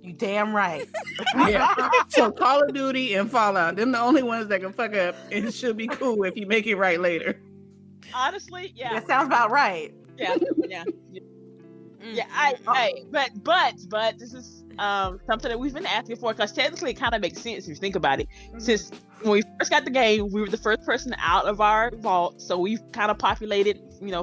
You damn right. Yeah. So Call of Duty and Fallout, them the only ones that can fuck up, and it should be cool if you make it right later. Honestly, yeah. That sounds about right. Yeah. But this is something that we've been asking for, because technically it kind of makes sense if you think about it. Since when we first got the game, we were the first person out of our vault, so we've kind of populated,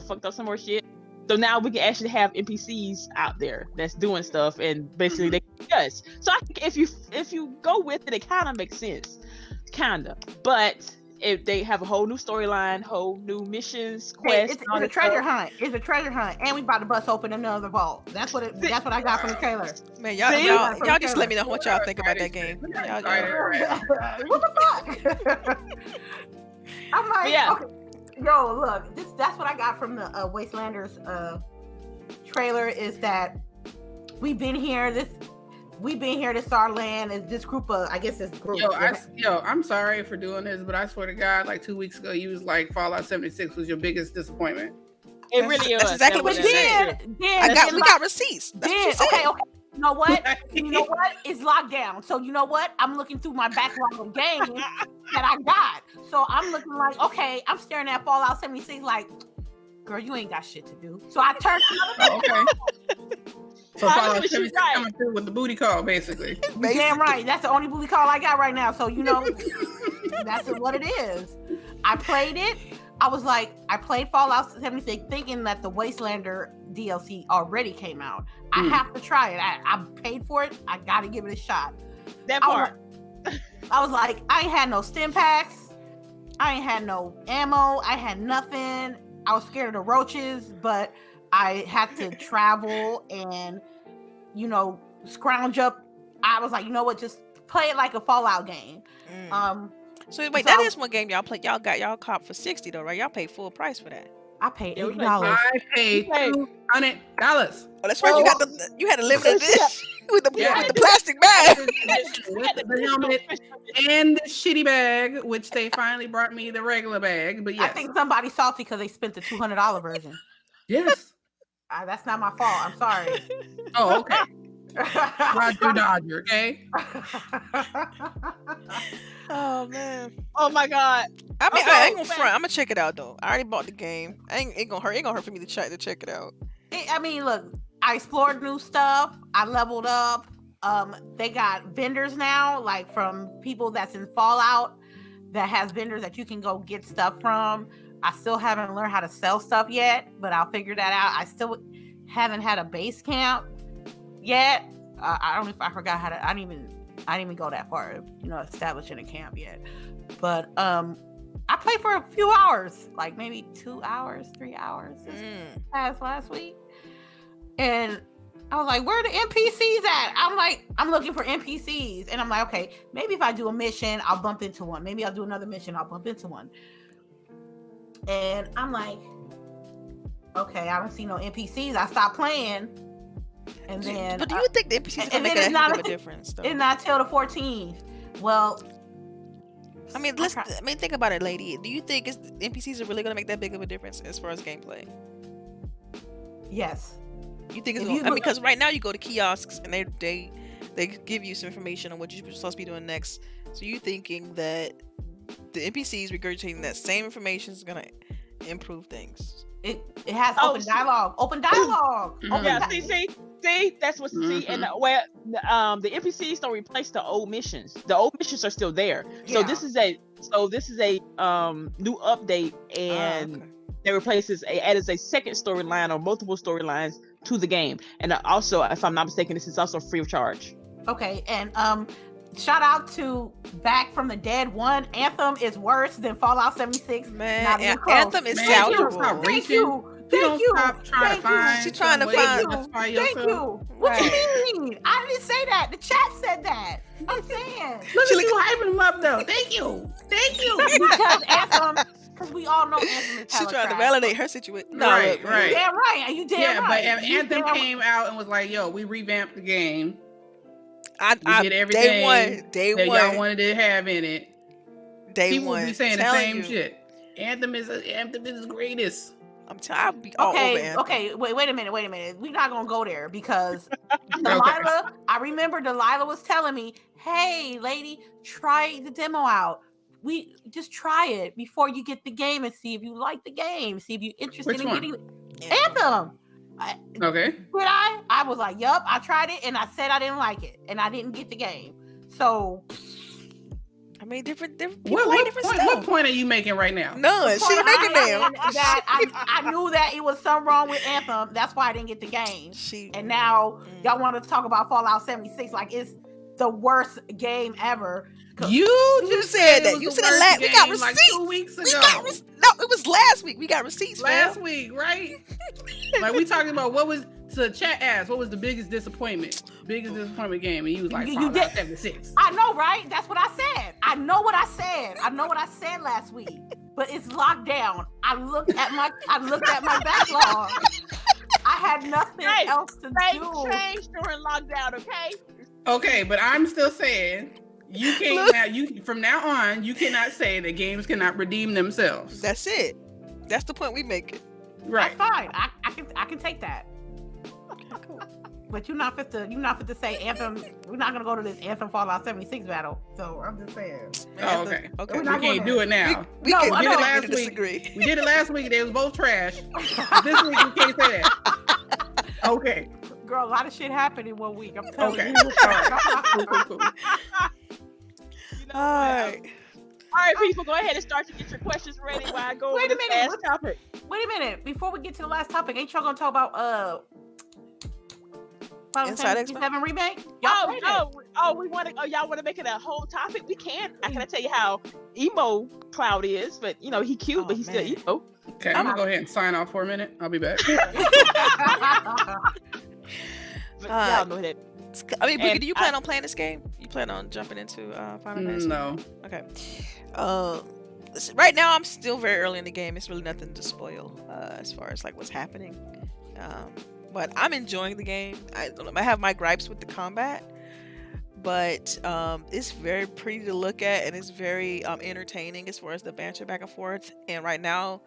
fucked up some more shit. So now we can actually have NPCs out there that's doing stuff, and basically they can us. So I think if you go with it, it kind of makes sense, But if they have a whole new storyline, whole new missions, quests, it's a treasure hunt. It's a treasure hunt, and we about to bust open another vault. That's what I got from the trailer. Man, y'all just let me know what y'all think about that game. What the fuck? I'm like, okay. Yo, look, that's what I got from the Wastelanders trailer, is that we've been here. This our land, is this group of, I guess this group. I'm sorry for doing this, but I swear to God, like 2 weeks ago, you was like Fallout 76 was your biggest disappointment. It really is. That's exactly what you said. We got receipts. Okay. You know what? It's locked down. So you know what? I'm looking through my backlog of games that I got. So I'm looking like, okay, I'm staring at Fallout 76 like, girl, you ain't got shit to do. So I turned okay. So Fallout 76 coming through with the booty call, basically. Damn right. That's the only booty call I got right now. So that's what it is. I played it. I played Fallout 76 thinking that the Wastelander DLC already came out. I have to try it. I paid for it. I gotta give it a shot. That part. I was like, I ain't had no stim packs. I ain't had no ammo. I had nothing. I was scared of the roaches, but I had to travel and, scrounge up. I was like, you know what? Just play it like a Fallout game. So wait, that is one game y'all play. Y'all cop for $60 though, right? Y'all paid full price for that. I paid $80. I paid $200. Oh, that's right. You had a limited edition with the plastic bag, with the helmet and the shitty bag, which they finally brought me the regular bag. But yes, I think somebody's salty because they spent the $200 version. Yes, that's not my fault. I'm sorry. Oh, okay. Roger Dodger, okay? Oh man. Oh my God. I mean, I ain't gonna front. I'm gonna check it out though. I already bought the game. Ain't gonna hurt for me to check it out. I mean, look, I explored new stuff. I leveled up. They got vendors now, like from people that's in Fallout that has vendors that you can go get stuff from. I still haven't learned how to sell stuff yet, but I'll figure that out. I still haven't had a base camp yet. I don't know if I forgot how to. I didn't even go that far, establishing a camp yet. But I played for a few hours, like maybe 2 hours, 3 hours last week, and I was like, "Where are the NPCs at?" I'm looking for NPCs, and I'm like, okay, maybe if I do a mission, I'll bump into one. Maybe I'll do another mission, I'll bump into one. And I'm like, okay, I don't see no NPCs. I stopped playing. And then, but do you think the NPCs are gonna make that big of a difference? Though? It's not till the 14th. Well, I mean, think about it, lady. Do you think NPCs are really gonna make that big of a difference as far as gameplay? Yes. You think it's gonna? Because right now you go to kiosks and they they give you some information on what you're supposed to be doing next. So you thinking that the NPCs regurgitating that same information is gonna improve things. It has open dialogue. Open dialogue. Yeah, see, that's what and where the NPCs don't replace the old missions. The old missions are still there. So this is a new update, and it replaces adds a second storyline or multiple storylines to the game. And also, if I'm not mistaken, this is also free of charge. Okay, and shout out to Back from the Dead 1. Anthem is worse than Fallout 76. Man, Anthem is salvageable. Thank you. Thank you. Stop trying to find. She's trying to find. Thank you. What do you mean? I didn't say that. The chat said that. I'm saying. Look at you hyping him up though. Thank you. Because Anthem. Because we all know Anthem is She's trying to validate her situation. No, right. Yeah, right. You damn right. Yeah, but Anthem came out and was like, "Yo, we revamped the game. I did everything day one y'all wanted to have in it." People will be saying the same shit. Anthem is the greatest. I'm telling you, all over Anthem. Okay. Wait a minute. We're not gonna go there because Delilah. I remember Delilah was telling me, "Hey, lady, try the demo out. We just try it before you get the game and see if you like the game. See if you're interested in getting Anthem." Okay. Did I? I was like, "Yup, I tried it, and I said I didn't like it, and I didn't get the game." So. I mean, different stuff. What point are you making right now? None. She making them. I knew that it was something wrong with Anthem. That's why I didn't get the game. And now y'all want to talk about Fallout 76 like it's the worst game ever. You just said that. You said it we got receipts like 2 weeks ago. No, it was last week. We got receipts. Last week, right? Like we talking about what was. So chat asked, what was the biggest disappointment game? And you was like, Fallout 76. I know, right? That's what I said. I know what I said last week. But it's locked down. I looked at my backlog. I had nothing else to do. Change during lockdown, okay? Okay, but I'm still saying you can't from now on you cannot say that games cannot redeem themselves. That's it. That's the point we make it. Right. That's fine. I can take that. Cool. But you're not fit to say Anthem. We're not gonna go to this Anthem Fallout 76 battle. So I'm just saying. Oh, okay. We can't do it now. We did it last week. We did it last week. They was both trash. This week we can't say that. Okay. Girl, a lot of shit happened in 1 week. I'm telling you. Cool. All right, people, go ahead and start to get your questions ready while I go over the last topic. Wait a minute. Before we get to the last topic, ain't y'all gonna talk about Final Fantasy 7 Remake? Y'all want to make it a whole topic? We can. I can tell you how emo Cloud is, but he cute, but he's still emo. Okay, I'm gonna go ahead and sign off for a minute. I'll be back. Y'all know that. I mean, Boogie, do you plan on playing this game? You plan on jumping into Final Fantasy? No. Okay. Right now, I'm still very early in the game. It's really nothing to spoil as far as like what's happening. But I'm enjoying the game. I have my gripes with the combat, but it's very pretty to look at and it's very entertaining as far as the banter back and forth. And right now,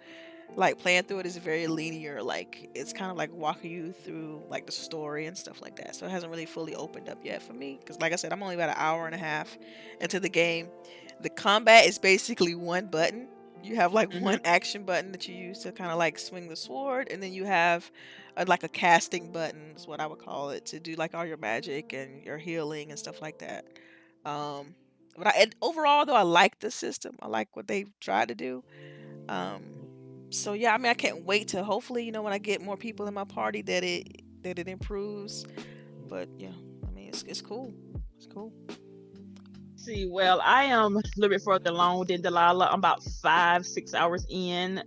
like playing through it is very linear. Like it's kind of like walking you through like the story and stuff like that. So it hasn't really fully opened up yet for me because, like I said, I'm only about an hour and a half into the game. The combat is basically one button. You have like one action button that you use to kind of like swing the sword, and then you have like a casting button is what I would call it to do like all your magic and your healing and stuff like that. But overall though, I like the system. I like what they've tried to do. So yeah, I mean, I can't wait to hopefully, when I get more people in my party that it improves. But yeah, I mean, it's cool. It's cool. See, well, I am a little bit further along than Delilah. I'm about 5-6 hours in.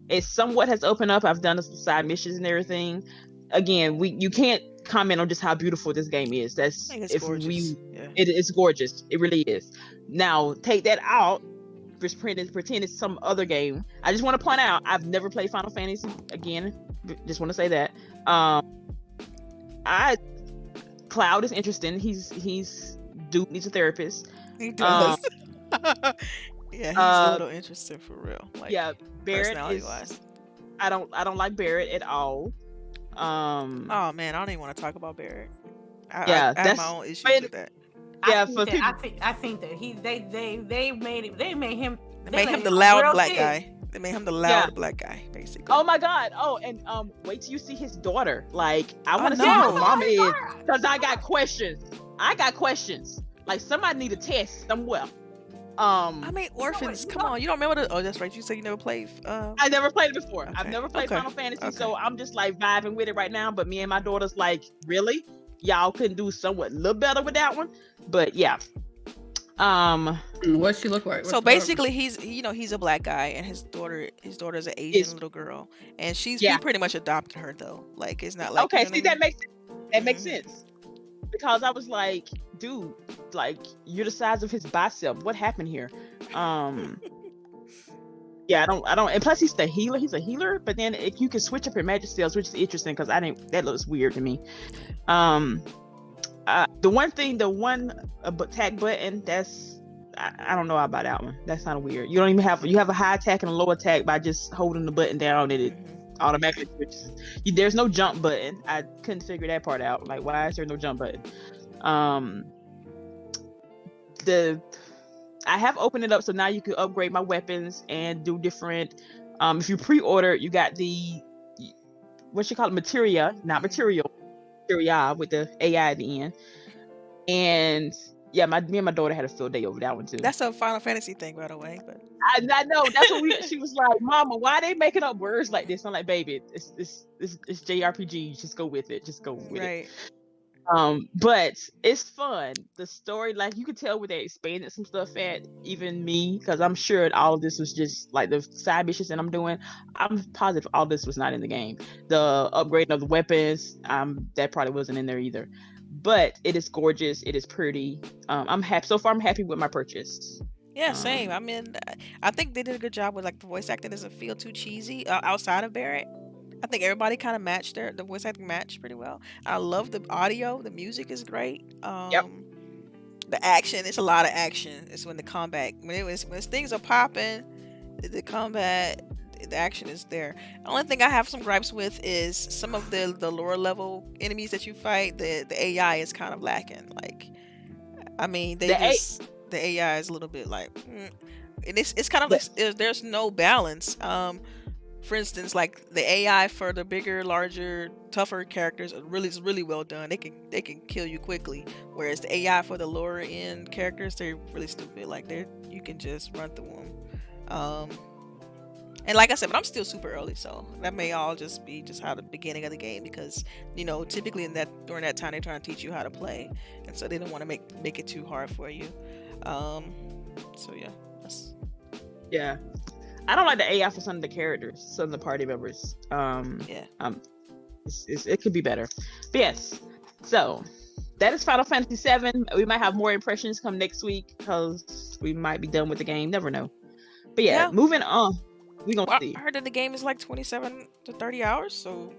It somewhat has opened up. I've done some side missions and everything. Again, you can't comment on just how beautiful this game is. Gorgeous. It's gorgeous. It really is. Now, take that out. Just pretend it's some other game. I just want to point out, I've never played Final Fantasy. Again, just want to say that. Cloud is interesting. He's dude needs a therapist. He does. Yeah, he's a little interesting for real. Like, yeah, Barrett personality wise. I don't like Barrett at all. Oh man, I don't even want to talk about Barrett. Yeah, I have my own issues with that. Yeah, I for people. I think that they made him They made him like the a loud real black kid. guy. They made him the Yeah. loud black guy, basically. Oh my God! Oh, and wait till you see his daughter. Like, I want to see no. who his mama is, because I got questions. Like, somebody need a test somewhere. I mean, Orphans. Come on, you don't remember the? Oh, that's right. You said you never played. I never played it before. I've Okay, never played okay, Final Fantasy, okay. so I'm just like vibing with it right now. But me and my daughter's like, really? Y'all couldn't do somewhat a little better with that one? But yeah. What's she look like? So basically, he's a black guy, and his daughter's an Asian little girl, and we pretty much adopted her though. Like, it's not like okay. You know See, what I mean? that makes sense, because I was like, dude, like, you're the size of his bicep. What happened here? Yeah, I don't. And plus, he's the healer. He's a healer, but then if you can switch up your magic skills, which is interesting, because that looks weird to me. The one attack button, that's I don't know about that one. That's kind of weird. You have a high attack and a low attack by just holding the button down, and it automatically switches. There's no jump button. I couldn't figure that part out. Like, why is there no jump button? I have opened it up, so now you can upgrade my weapons and do different. If you pre-order, you got the what you call it, materia with the AI at the end. And yeah, me and my daughter had a field day over that one too. That's a Final Fantasy thing, by the way. But I know that's what she was like, Mama, why are they making up words like this? I'm like, baby, it's JRPG. Just go with it. Just go with it. But it's fun. The story, like, you could tell where they expanded some stuff at, even me, because I'm sure all of this was just like the side missions that I'm doing. I'm positive all this was not in the game. The upgrading of the weapons, that probably wasn't in there either. But it is gorgeous. It is pretty. I'm happy. So far, I'm happy with my purchase. Yeah, same. I mean, I think they did a good job with, like, the voice acting doesn't feel too cheesy outside of Barrett. I think everybody kind of matched the voice acting matched pretty well. I love the audio. The music is great. The action, it's a lot of action. It's when things are popping, the combat, the action is there. The only thing I have some gripes with is some of the lower level enemies that you fight. The AI is kind of lacking. Like, I mean, the AI is a little bit like, and it's kind of like there's no balance. For instance, like, the AI for the bigger, larger, tougher characters is really well done. They can kill you quickly, whereas the AI for the lower end characters, they're really stupid. Like, you can just run through them. And like I said, but I'm still super early, so that may all just be just how the beginning of the game, because typically during that time they're trying to teach you how to play, and so they don't want to make it too hard for you. So yeah, I don't like the AI for some of the characters, some of the party members. It could be better. But yes, so that is Final Fantasy 7. We might have more impressions come next week, because we might be done with the game. Never know. But yeah. Moving on. We gonna see. I heard that the game is like 27 to 30 hours, so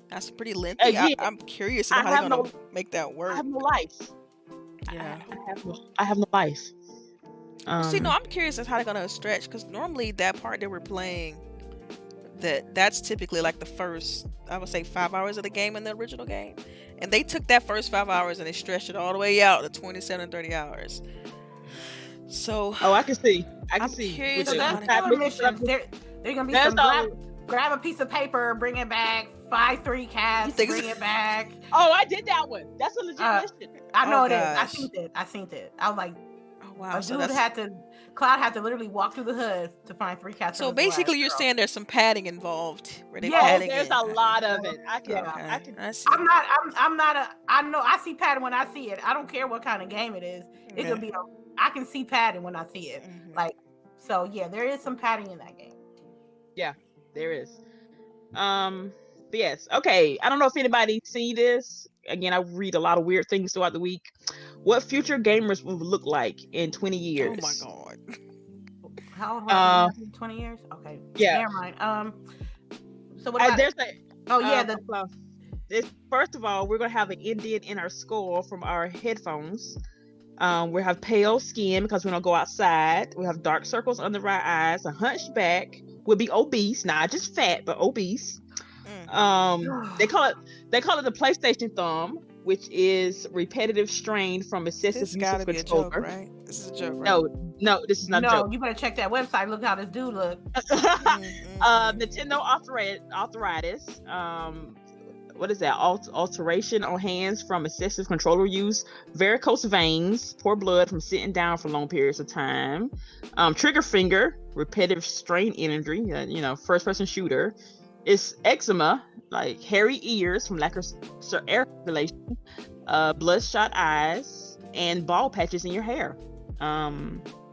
that's pretty lengthy. I'm curious about how they're gonna make that work. I have no life. Yeah, I have no life. I'm curious as how they're gonna stretch, because normally that part that we're playing, that's typically like the first, I would say, 5 hours of the game in the original game, and they took that first 5 hours and they stretched it all the way out to 27 30 hours. So I can see. I'm curious. So that's other missions. They're gonna be some grab a piece of paper, bring it back, find 3 cats, bring it back. Oh, I did that one. That's a legit mission. I know it is. I seen it. I was like, oh wow. Cloud had to literally walk through the hood to find 3 cats. So basically, you're saying there's some padding involved. There's a lot of it. I see. I see padding when I see it. I don't care what kind of game it is. It could be I can see padding when I see it. Like, so yeah, there is some padding in that game. Yeah, there is. But yes, okay. I don't know if anybody see this. Again, I read a lot of weird things throughout the week. What future gamers will look like in 20 years? Oh my god. How old are you? 20 years? Okay. Yeah. Never mind. So what about first of all, we're gonna have an indent in our skull from our headphones. We have pale skin because we don't go outside. We have dark circles under our eyes. A hunchback. We'll be obese, not just fat, but obese. They call it the PlayStation thumb, which is repetitive strain from excessive This use gotta of be a controller. joke, right? This is a joke, right? No, this is not a No, joke. you better check that website. Look how this dude look. Nintendo arthritis. What is that? Alteration on hands from excessive controller use, varicose veins, poor blood from sitting down for long periods of time, trigger finger, repetitive strain injury, first person shooter. It's eczema, like hairy ears from lack of air circulation, bloodshot eyes, and bald patches in your hair.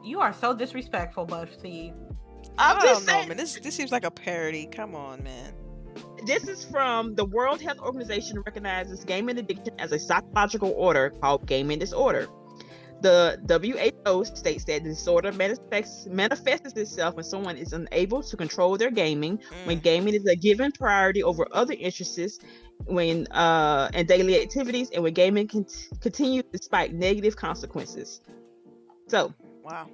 You are so disrespectful, BuzzFeed. I'm just saying, man. This seems like a parody. Come on, man. This is from the World Health Organization recognizes gaming addiction as a psychological order called gaming disorder. The WHO states that the disorder manifests itself when someone is unable to control their gaming, when gaming is a given priority over other interests, when and daily activities, and when gaming continues despite negative consequences. So, wow.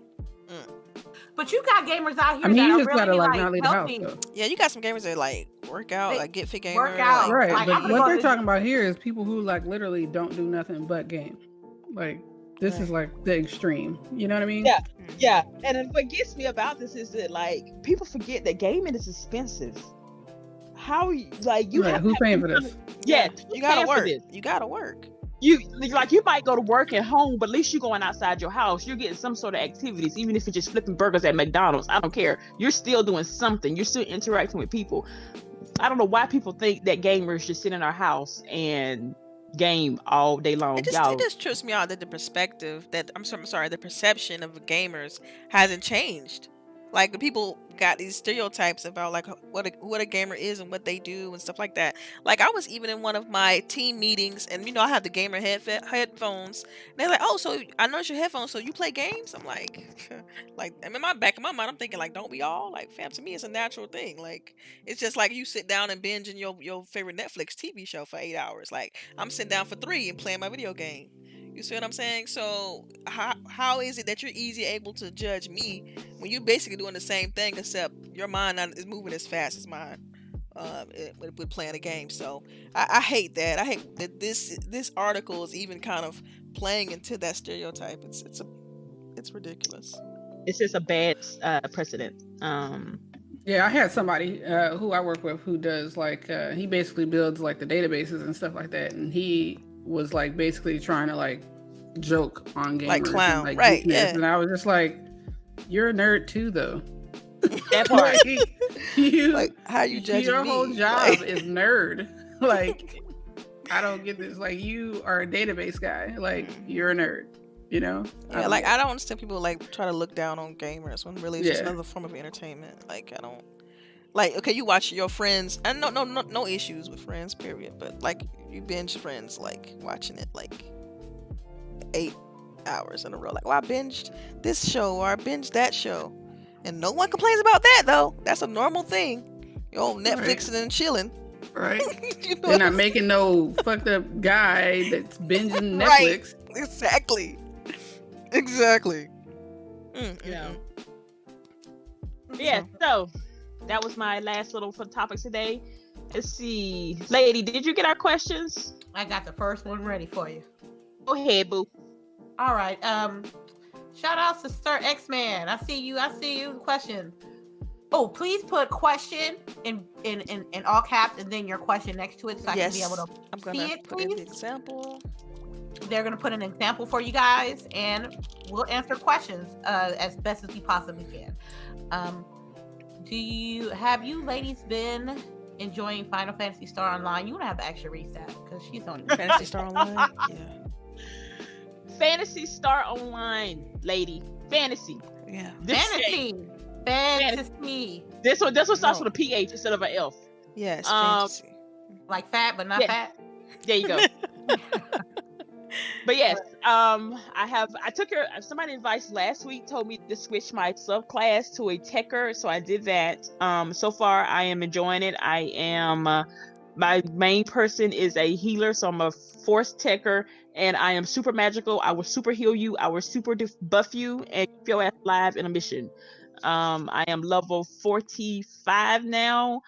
But you got gamers out here I mean, that you are just gotta really not leave the house healthy. though. Yeah, you got some gamers that like work out, They like get fit gamer. work out. Right, Like, but I'm what gonna they're go talking about here is people who like literally don't do nothing but game. Like this is like the extreme. You know what I mean? Yeah. And what gets me about this is that like people forget that gaming is expensive. How you have who's paying for this? Yeah, you gotta work. You gotta work. You might go to work at home, but at least you're going outside your house. You're getting some sort of activities, even if it's just flipping burgers at McDonald's. I don't care. You're still doing something. You're still interacting with people. I don't know why people think that gamers just sit in our house and game all day long. It just trips me out that the perspective that the perception of gamers hasn't changed. Like the people got these stereotypes about like what a gamer is and what they do and stuff like that. Like I was even in one of my team meetings, and I have the gamer headphones. And they're like, "Oh, so I noticed your headphones. So you play games?" I'm like, in my back of my mind, I'm thinking like, don't we all? Like, fam, to me, it's a natural thing. Like, it's just like you sit down and binge in your favorite Netflix TV show for 8 hours. Like, I'm sitting down for 3 and playing my video game. You see what I'm saying? So how is it that you're easily able to judge me when you're basically doing the same thing, except your mind is moving as fast as mine with playing a game? So I hate that. I hate that this article is even kind of playing into that stereotype. It's ridiculous. It's just a bad precedent. Yeah, I had somebody who I work with who does like he basically builds like the databases and stuff like that, and he was like basically trying to like joke on gamers, like clown, and, like, right? geekness. Yeah, and I was just like, "You're a nerd too, though." That part. like how you judging your me? whole job is nerd. Like, I don't get this. Like, you are a database guy. Like, you're a nerd. You know? Yeah, like I don't understand people like try to look down on gamers when really it's just another form of entertainment. Like I don't. Like, okay, you watch your Friends, and no issues with Friends, period. But like, you binge Friends, like watching it like 8 hours in a row. Like, well, I binged this show or I binged that show, and no one complains about that though. That's a normal thing. You're on Netflix and chilling, right? They're not making no fucked up guy that's binging Netflix. Right. Exactly. Yeah. So. That was my last little topics today. Let's see. Lady, did you get our questions? I got the first one ready for you. Go ahead, boo. All right. Shout outs to Sir X-Man. I see you. Question. Oh, please put question in all caps and then your question next to it so I can be able to see it, please. An example. They're going to put an example for you guys, and we'll answer questions as best as we possibly can. Have you ladies been enjoying Final Fantasy Star Online? You want to have to ask CHAREECE that because she's on Fantasy Star Online. Yeah. Fantasy Star Online, lady. Fantasy. Yeah. Fantasy. This one starts with a PH instead of an F. Yes. Fantasy. Like fat, but not fat. There you go. But yes, I took somebody's advice last week, told me to switch my subclass to a techer, so I did that. So far I am enjoying it. I am my main person is a healer, so I'm a force techer, and I am super magical. I will super heal you, I will super buff you, and keep your ass alive in a mission. I am level 45 now,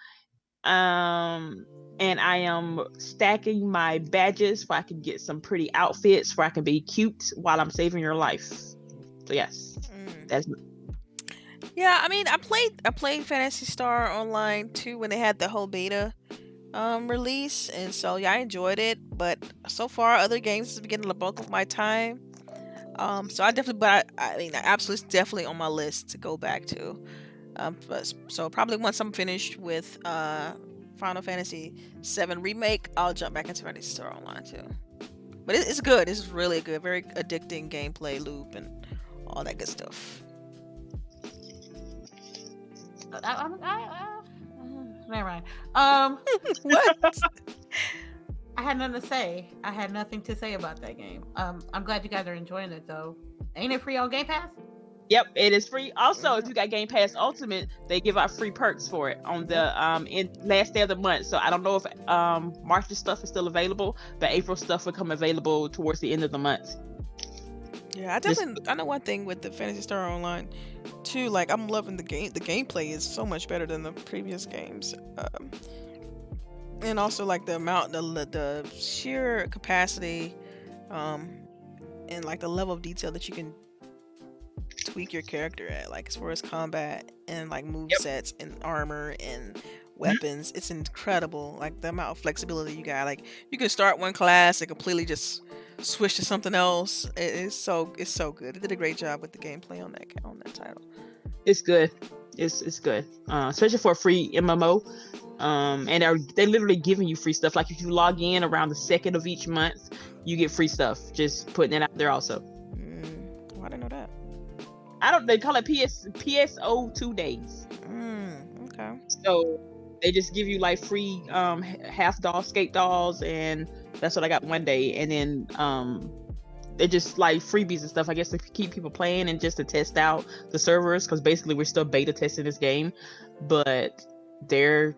And I am stacking my badges so I can get some pretty outfits where I can be cute while I'm saving your life. So yes, that's. Yeah, I mean, I played Phantasy Star Online too when they had the whole beta release, and so yeah, I enjoyed it. But so far, other games have been getting the bulk of my time. So I definitely, but I mean, Absolute's definitely on my list to go back to. So probably once I'm finished with Final Fantasy 7 Remake, I'll jump back into Phantasy Star Online too. But it's good. It's really good. Very addicting gameplay loop and all that good stuff. Never mind. What? I had nothing to say. I had nothing to say about that game. I'm glad you guys are enjoying it though. Ain't it free on Game Pass? Yep, it is free. Also, if you got Game Pass Ultimate, they give out free perks for it on the in last day of the month. So I don't know if March's stuff is still available, but April stuff will come available towards the end of the month. Yeah, I know one thing with the Phantasy Star Online too. Like, I'm loving the game. The gameplay is so much better than the previous games, and also like the amount, the sheer capacity, and like the level of detail that you can tweak your character at, like as far as combat and like move sets and armor and weapons. It's incredible. Like the amount of flexibility you got. Like you can start one class and completely just switch to something else. It's so good. They did a great job with the gameplay on that title. It's good. It's good. Especially for a free MMO. And they're literally giving you free stuff. Like if you log in around the 2nd of each month, you get free stuff. Just putting it out there also. I didn't know that. They call it PSO 2 days. Okay. So they just give you like free half doll skate dolls, and that's what I got one day. And then they're just like freebies and stuff, I guess, to keep people playing and just to test out the servers, because basically we're still beta testing this game, but they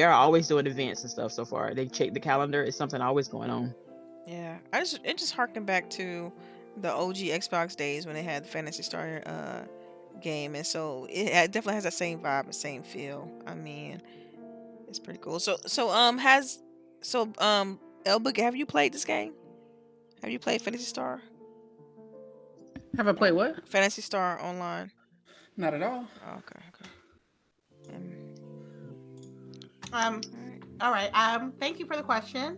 are always doing events and stuff. So far they check the calendar, it's something always going on. Yeah, it just harkened back to the OG Xbox days when they had the Phantasy Star game, and so it definitely has that same vibe and same feel. I mean, it's pretty cool. So LBOOGIE, have you played this game? Have you played Phantasy Star? Have I played what? Phantasy Star Online. Not at all. Oh, okay. All right. Thank you for the question.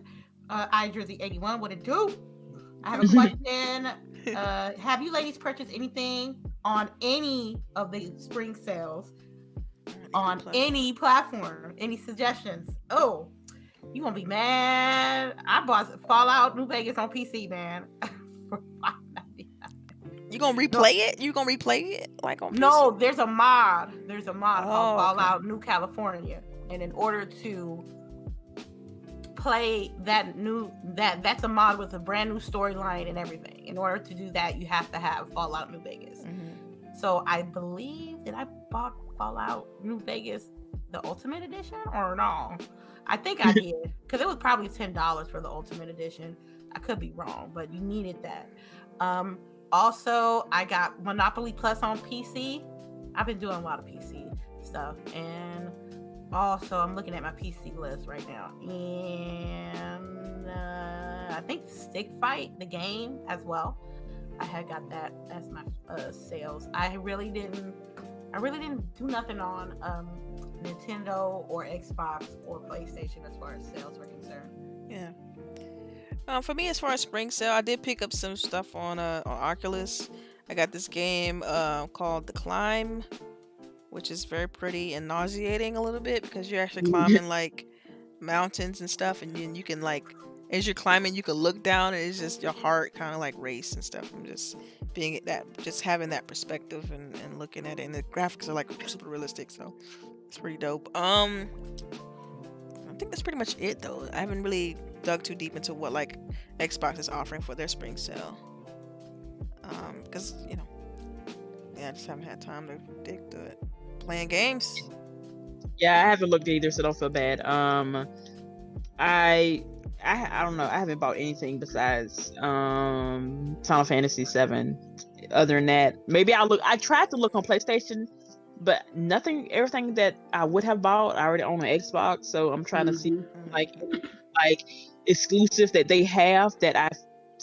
iDrizzy81, what it do? I have a question. Have you ladies purchased anything on any of the spring sales on any platform? Any suggestions? Oh, you gonna be mad. I bought Fallout New Vegas on PC, man. For $5.99. You gonna replay it? You gonna replay it like on PC? No, there's a mod. There's a mod called Fallout New California, and in order to play that's a mod with a brand new storyline and everything. In order to do that, you have to have Fallout New Vegas. So I believe that I bought Fallout New Vegas the Ultimate Edition, or no? I think I did, because it was probably $10 for the Ultimate Edition. I could be wrong, but you needed that. Also, I got Monopoly Plus on PC. I've been doing a lot of PC stuff, and also I'm looking at my PC list right now, and I think Stick Fight, the game, as well. I had got that as my sales. I really didn't do nothing on Nintendo or Xbox or PlayStation as far as sales were concerned. Yeah. For me, as far as spring sale, I did pick up some stuff on Oculus. I got this game called The Climb, which is very pretty and nauseating a little bit, because you're actually climbing like mountains and stuff, and then you can, like, as you're climbing, you can look down, and it's just your heart kind of like race and stuff. And just having that perspective and looking at it, and the graphics are like super realistic, so it's pretty dope. I think that's pretty much it though. I haven't really dug too deep into what like Xbox is offering for their spring sale, because I just haven't had time to dig to it. Playing games. Yeah, I haven't looked either, so don't feel bad. I don't know. I haven't bought anything besides Final Fantasy 7. Other than that, maybe I'll look. I tried to look on PlayStation but nothing. Everything that I would have bought, I already own an Xbox, so I'm trying to see like exclusive that they have that I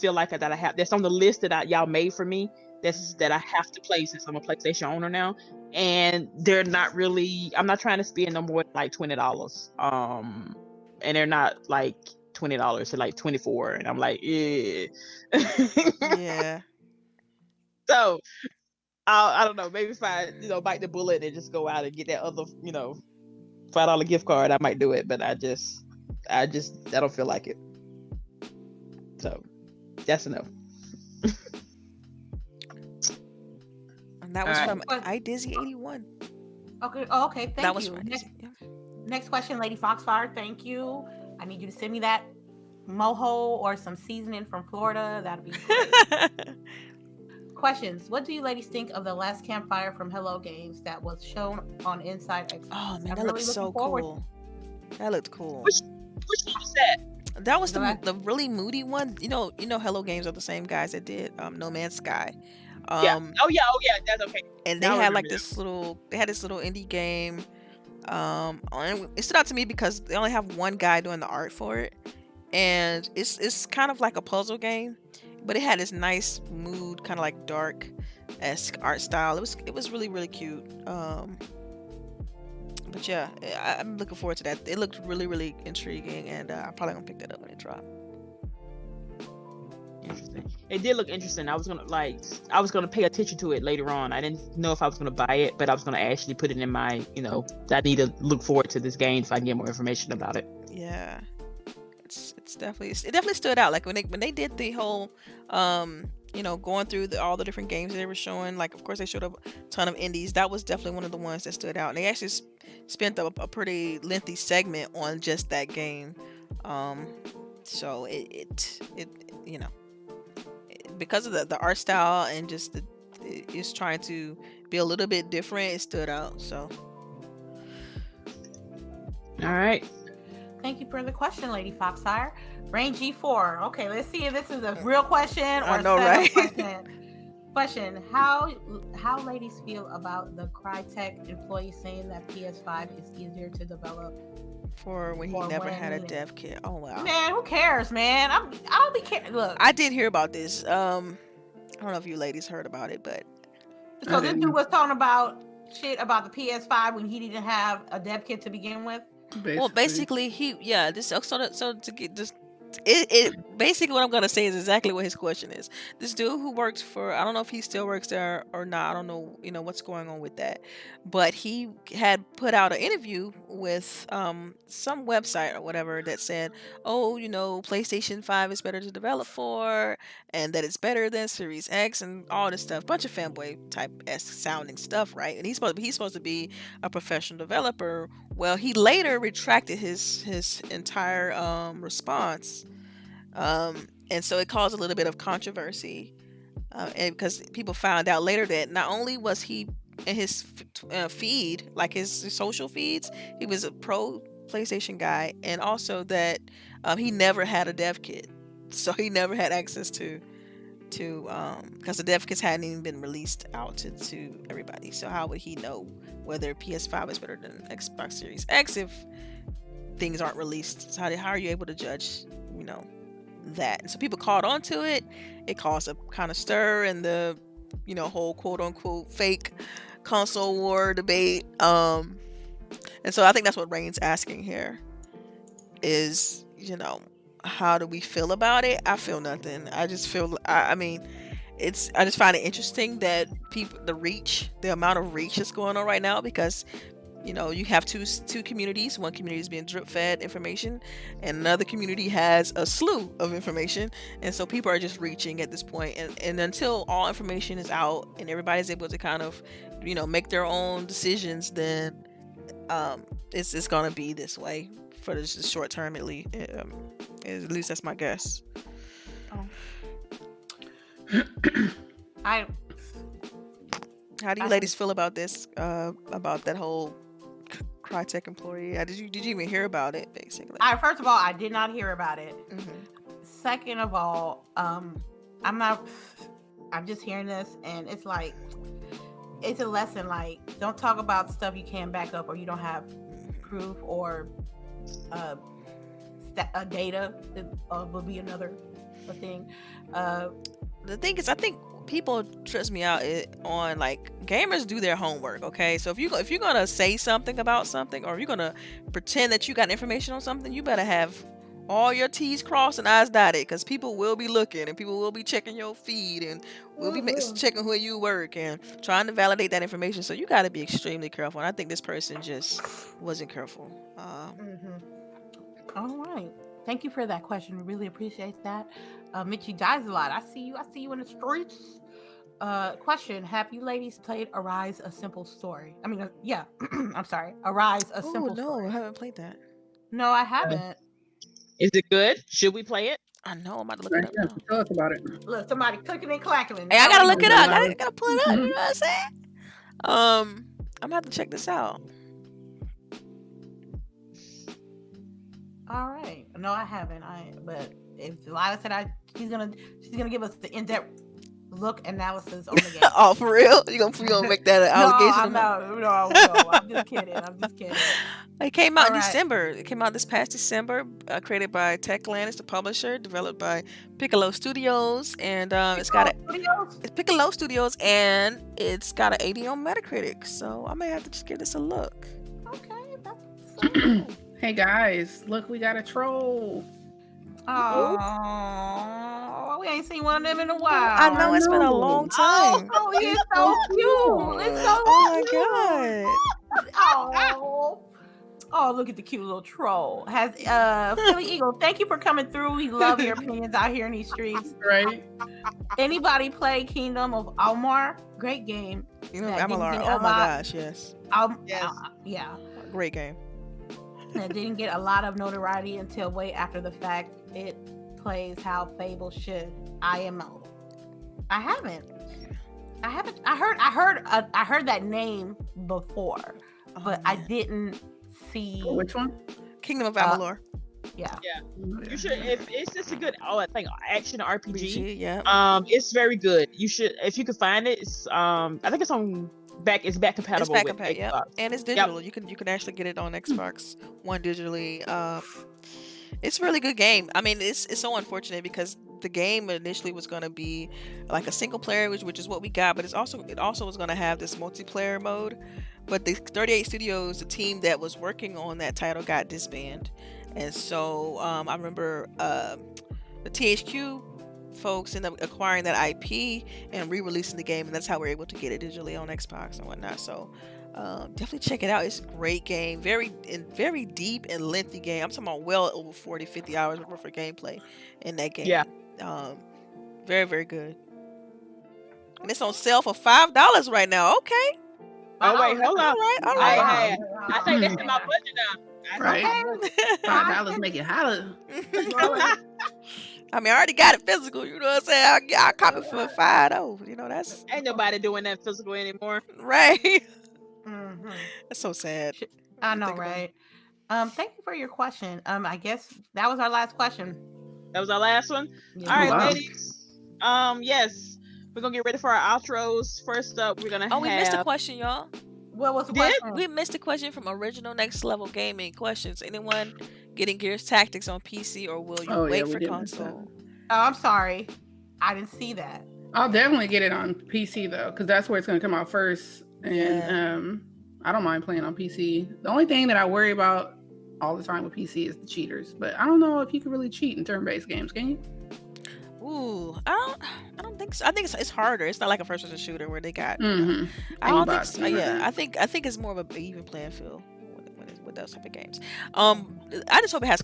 feel like that I have that's on the list that y'all made for me. That I have to play since I'm a PlayStation owner now, and they're not really. I'm not trying to spend no more than like $20. And they're not like $20. They're like $24, and I'm like, yeah. Yeah. So I don't know. Maybe if I bite the bullet and just go out and get that other $5 gift card, I might do it. But I don't feel like it. So that's enough. And that was from iDizzy81. Okay. Oh, okay. Thank That was you. from Next question, Lady Foxfire. Thank you. I need you to send me that mojo or some seasoning from Florida. That'd be great. Questions. What do you ladies think of the last campfire from Hello Games that was shown on Inside Xbox? Oh man, that looked so cool. That looked cool. Which one was that? That was the really moody one. You know, Hello Games are the same guys that did No Man's Sky. Yeah. Oh yeah. That's okay. And they had like this little indie game. And it stood out to me because they only have one guy doing the art for it, and it's kind of like a puzzle game, but it had this nice mood, kind of like dark-esque art style. It was really, really cute. But yeah, I'm looking forward to that. It looked really, really intriguing, and I'm probably gonna pick that up when it drops. Interesting. It did look interesting. I was gonna pay attention to it later on. I didn't know if I was gonna buy it, but I was gonna actually put it in my, I need to look forward to this game so I can get more information about it. Yeah, it definitely stood out. Like when they did the whole, going through all the different games they were showing. Like, of course, they showed a ton of indies. That was definitely one of the ones that stood out. And they actually spent a pretty lengthy segment on just that game. So it because of the art style and just it's trying to be a little bit different, it stood out. So all right, thank you for the question, Lady Foxfire. Rain G4. Okay, let's see if this is a real question or a setup question. How ladies feel about the Crytek employee saying that PS5 is easier to develop for when he never had a dev kit? Oh wow. Man, who cares, man? I don't be caring. Look, I did hear about this. I don't know if you ladies heard about it, but so this dude was talking about shit about the PS5 when he didn't have a dev kit to begin with. Basically basically what I'm gonna say is exactly what his question is. This dude who works for, I don't know if he still works there or not. I don't know, what's going on with that. But he had put out an interview with some website or whatever that said, oh, PlayStation 5 is better to develop for, and that it's better than Series X and all this stuff. Bunch of fanboy type-esque sounding stuff, right? And he's supposed to be a professional developer. Well, he later retracted his entire response. And so it caused a little bit of controversy, and because people found out later that not only was he in his feed, like his social feeds, he was a pro PlayStation guy, and also that he never had a dev kit, so he never had access to because the dev kits hadn't even been released out to everybody. So how would he know whether PS5 is better than Xbox Series X if things aren't released? So how are you able to judge, that? And so people caught on to it. It caused a kind of stir in the, whole quote unquote fake console war debate. And so I think that's what Rain's asking here is, how do we feel about it? I feel nothing. I just feel, I just find it interesting that the amount of reach that's going on right now, because you have two communities. One community is being drip fed information, and another community has a slew of information. And so people are just reaching at this point. And until all information is out and everybody's able to kind of, make their own decisions, then it's going to be this way for the short term, at least. At least that's my guess. How do you ladies feel about this? About that whole Crytek employee? Did you even hear about it? Basically, first of all, I did not hear about it. Mm-hmm. Second of all, I'm just hearing this, and it's like, it's a lesson. Like, don't talk about stuff you can't back up or you don't have proof or data. Would be another thing. The thing is, I think people trust me out on like gamers do their homework. Okay, so if you're gonna say something about something, or if you're gonna pretend that you got information on something, you better have all your T's crossed and I's dotted, because people will be looking and people will be checking your feed and will be checking where you work and trying to validate that information. So you got to be extremely careful. And I think this person just wasn't careful. All right. Thank you for that question. We really appreciate that. Mitchie dies a lot. I see you in the streets. Question: have you ladies played Arise: A Simple Story? I mean, yeah. I'm sorry. Arise: A Simple Story. No, I haven't played that. No, I haven't. Is it good? Should we play it? I know. I'm about to look it up now. Tell us about it. Look, somebody cooking and clacking. Hey, I gotta look it up. I gotta pull it up. You know what I'm saying? I'm gonna have to check this out. All right. No, I haven't. But if Delilah said she's gonna give us the in-depth look analysis on the game. Oh, for real? You gonna make that an allegation? No, I'm just kidding. It came out in December. It came out this past December. Created by Techland. It's the publisher. Developed by Piccolo Studios, and it's Piccolo Studios, and it's got an 80 on Metacritic. So I may have to just give this a look. Okay, that's so good. Hey guys, look, we got a troll. Oh, we ain't seen one of them in a while. I know, it's been a long time. Oh, he's so cute. It's so my god. Oh, look at the cute little troll. Has Philly Eagle, thank you for coming through. We love your opinions out here in these streets. Right. Anybody play Kingdom of Amalur? Great game. Amalur. Oh my gosh, yes. Yeah. Great game. That didn't get a lot of notoriety until way after the fact. It plays how Fable should. IMO. I haven't. I heard that name before, but I didn't see which one. Kingdom of Amalur. Yeah. You should. If it's just a good, I think action RPG. Yeah. It's very good. You should, if you can find it. It's I think it's on. It's back compatible with Xbox. Yeah, and it's digital. Yep. You can actually get it on Xbox One digitally. It's a really good game. I mean, it's so unfortunate because the game initially was going to be like a single player, which is what we got, but it also was going to have this multiplayer mode. But the 38 Studios, the team that was working on that title, got disbanded, and so I remember the THQ folks end up acquiring that IP and re-releasing the game, and that's how we're able to get it digitally on Xbox and whatnot. So definitely check it out. It's a great game, very deep and lengthy game. I'm talking about well over 40-50 hours worth of gameplay in that game. Yeah. Very, very good. And it's on sale for $5 right now. Okay. Oh wait, hold on. All right. I think that's in my budget now. Right. $5 make it holler. I mean, I already got it physical. You know what I'm saying? I cop it for $5. You know, that's ain't nobody doing that physical anymore. Right. Mm-hmm. That's so sad. I know, right? Thank you for your question. I guess that was our last question. That was our last one. Yeah. All right, ladies. Yes, we're gonna get ready for our outros. First up, we're gonna. We missed a question, y'all. What was the question? We missed a question from Original Next Level Gaming. Questions. Anyone getting Gears Tactics on PC, or will you wait for console? Oh, I'm sorry. I didn't see that. I'll definitely get it on PC though, because that's where it's going to come out first. And I don't mind playing on PC. The only thing that I worry about all the time with PC is the cheaters. But I don't know if you can really cheat in turn-based games, can you? Ooh, I don't think so. I think it's harder. It's not like a first-person shooter where they got. Mm-hmm. I don't think so. Yeah, I think it's more of a even playing field with those type of games. I just hope it has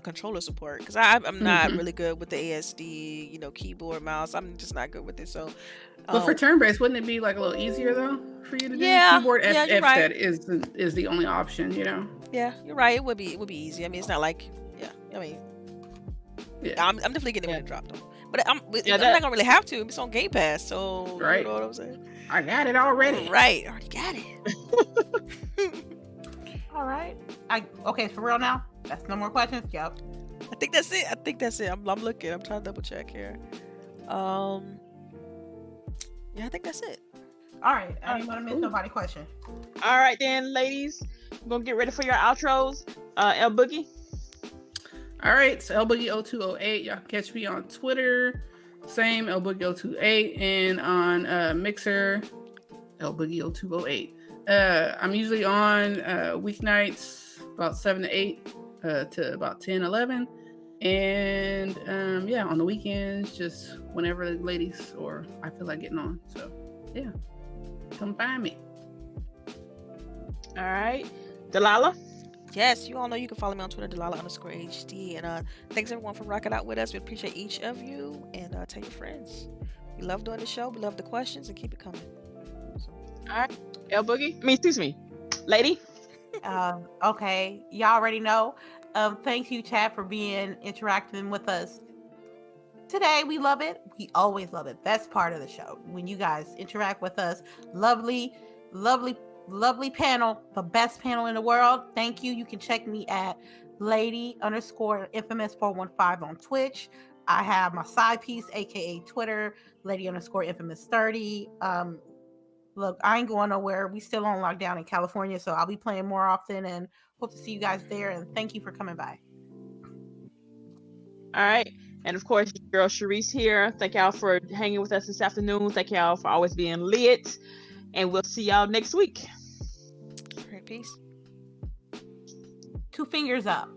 controller support, because I'm not really good with the ASD, keyboard, mouse. I'm just not good with it. So, but for turn-based, wouldn't it be like a little easier though for you to do? Keyboard F right. is the only option, Yeah, you're right. It would be easy. I mean, it's not like I'm definitely getting it when it dropped though. But I'm not gonna really have to. It's on Game Pass, so right. You know what I'm saying? I got it already. Right, I already got it. All right. Okay, for real now? That's no more questions? Yep. I think that's it. I'm looking. I'm trying to double check here. Yeah, I think that's it. All right. I didn't want to miss nobody's question. All right then, ladies. I'm gonna get ready for your outros. LBOOGIE. All right, so LBOOGIE0208. Y'all can catch me on Twitter. Same LBOOGIE028, and on Mixer, LBOOGIE0208. I'm usually on weeknights about 7 to 8 to about 10, 11. And yeah, on the weekends, just whenever the ladies or I feel like getting on. So yeah, come find me. All right. Delilah. Yes, you all know you can follow me on Twitter, Delilah_HD. And thanks everyone for rocking out with us. We appreciate each of you. And tell your friends. We love doing the show. We love the questions, and keep it coming. So. All right. LBOOGIE. Excuse me. Lady. Okay. Y'all already know. Thank you, chat, for being interacting with us today. We love it. We always love it. That's part of the show. When you guys interact with us. Lovely panel. The best panel in the world. Thank you. You can check me at lady_infamous415 on Twitch. I have my side piece, aka Twitter, lady_infamous30. Look, I ain't going nowhere. We still on lockdown in California, so I'll be playing more often and hope to see you guys there. And thank you for coming by. All right. And of course, your girl CHAREECE here. Thank y'all for hanging with us this afternoon. Thank y'all for always being lit. And we'll see y'all next week. All right, peace. 2 fingers up.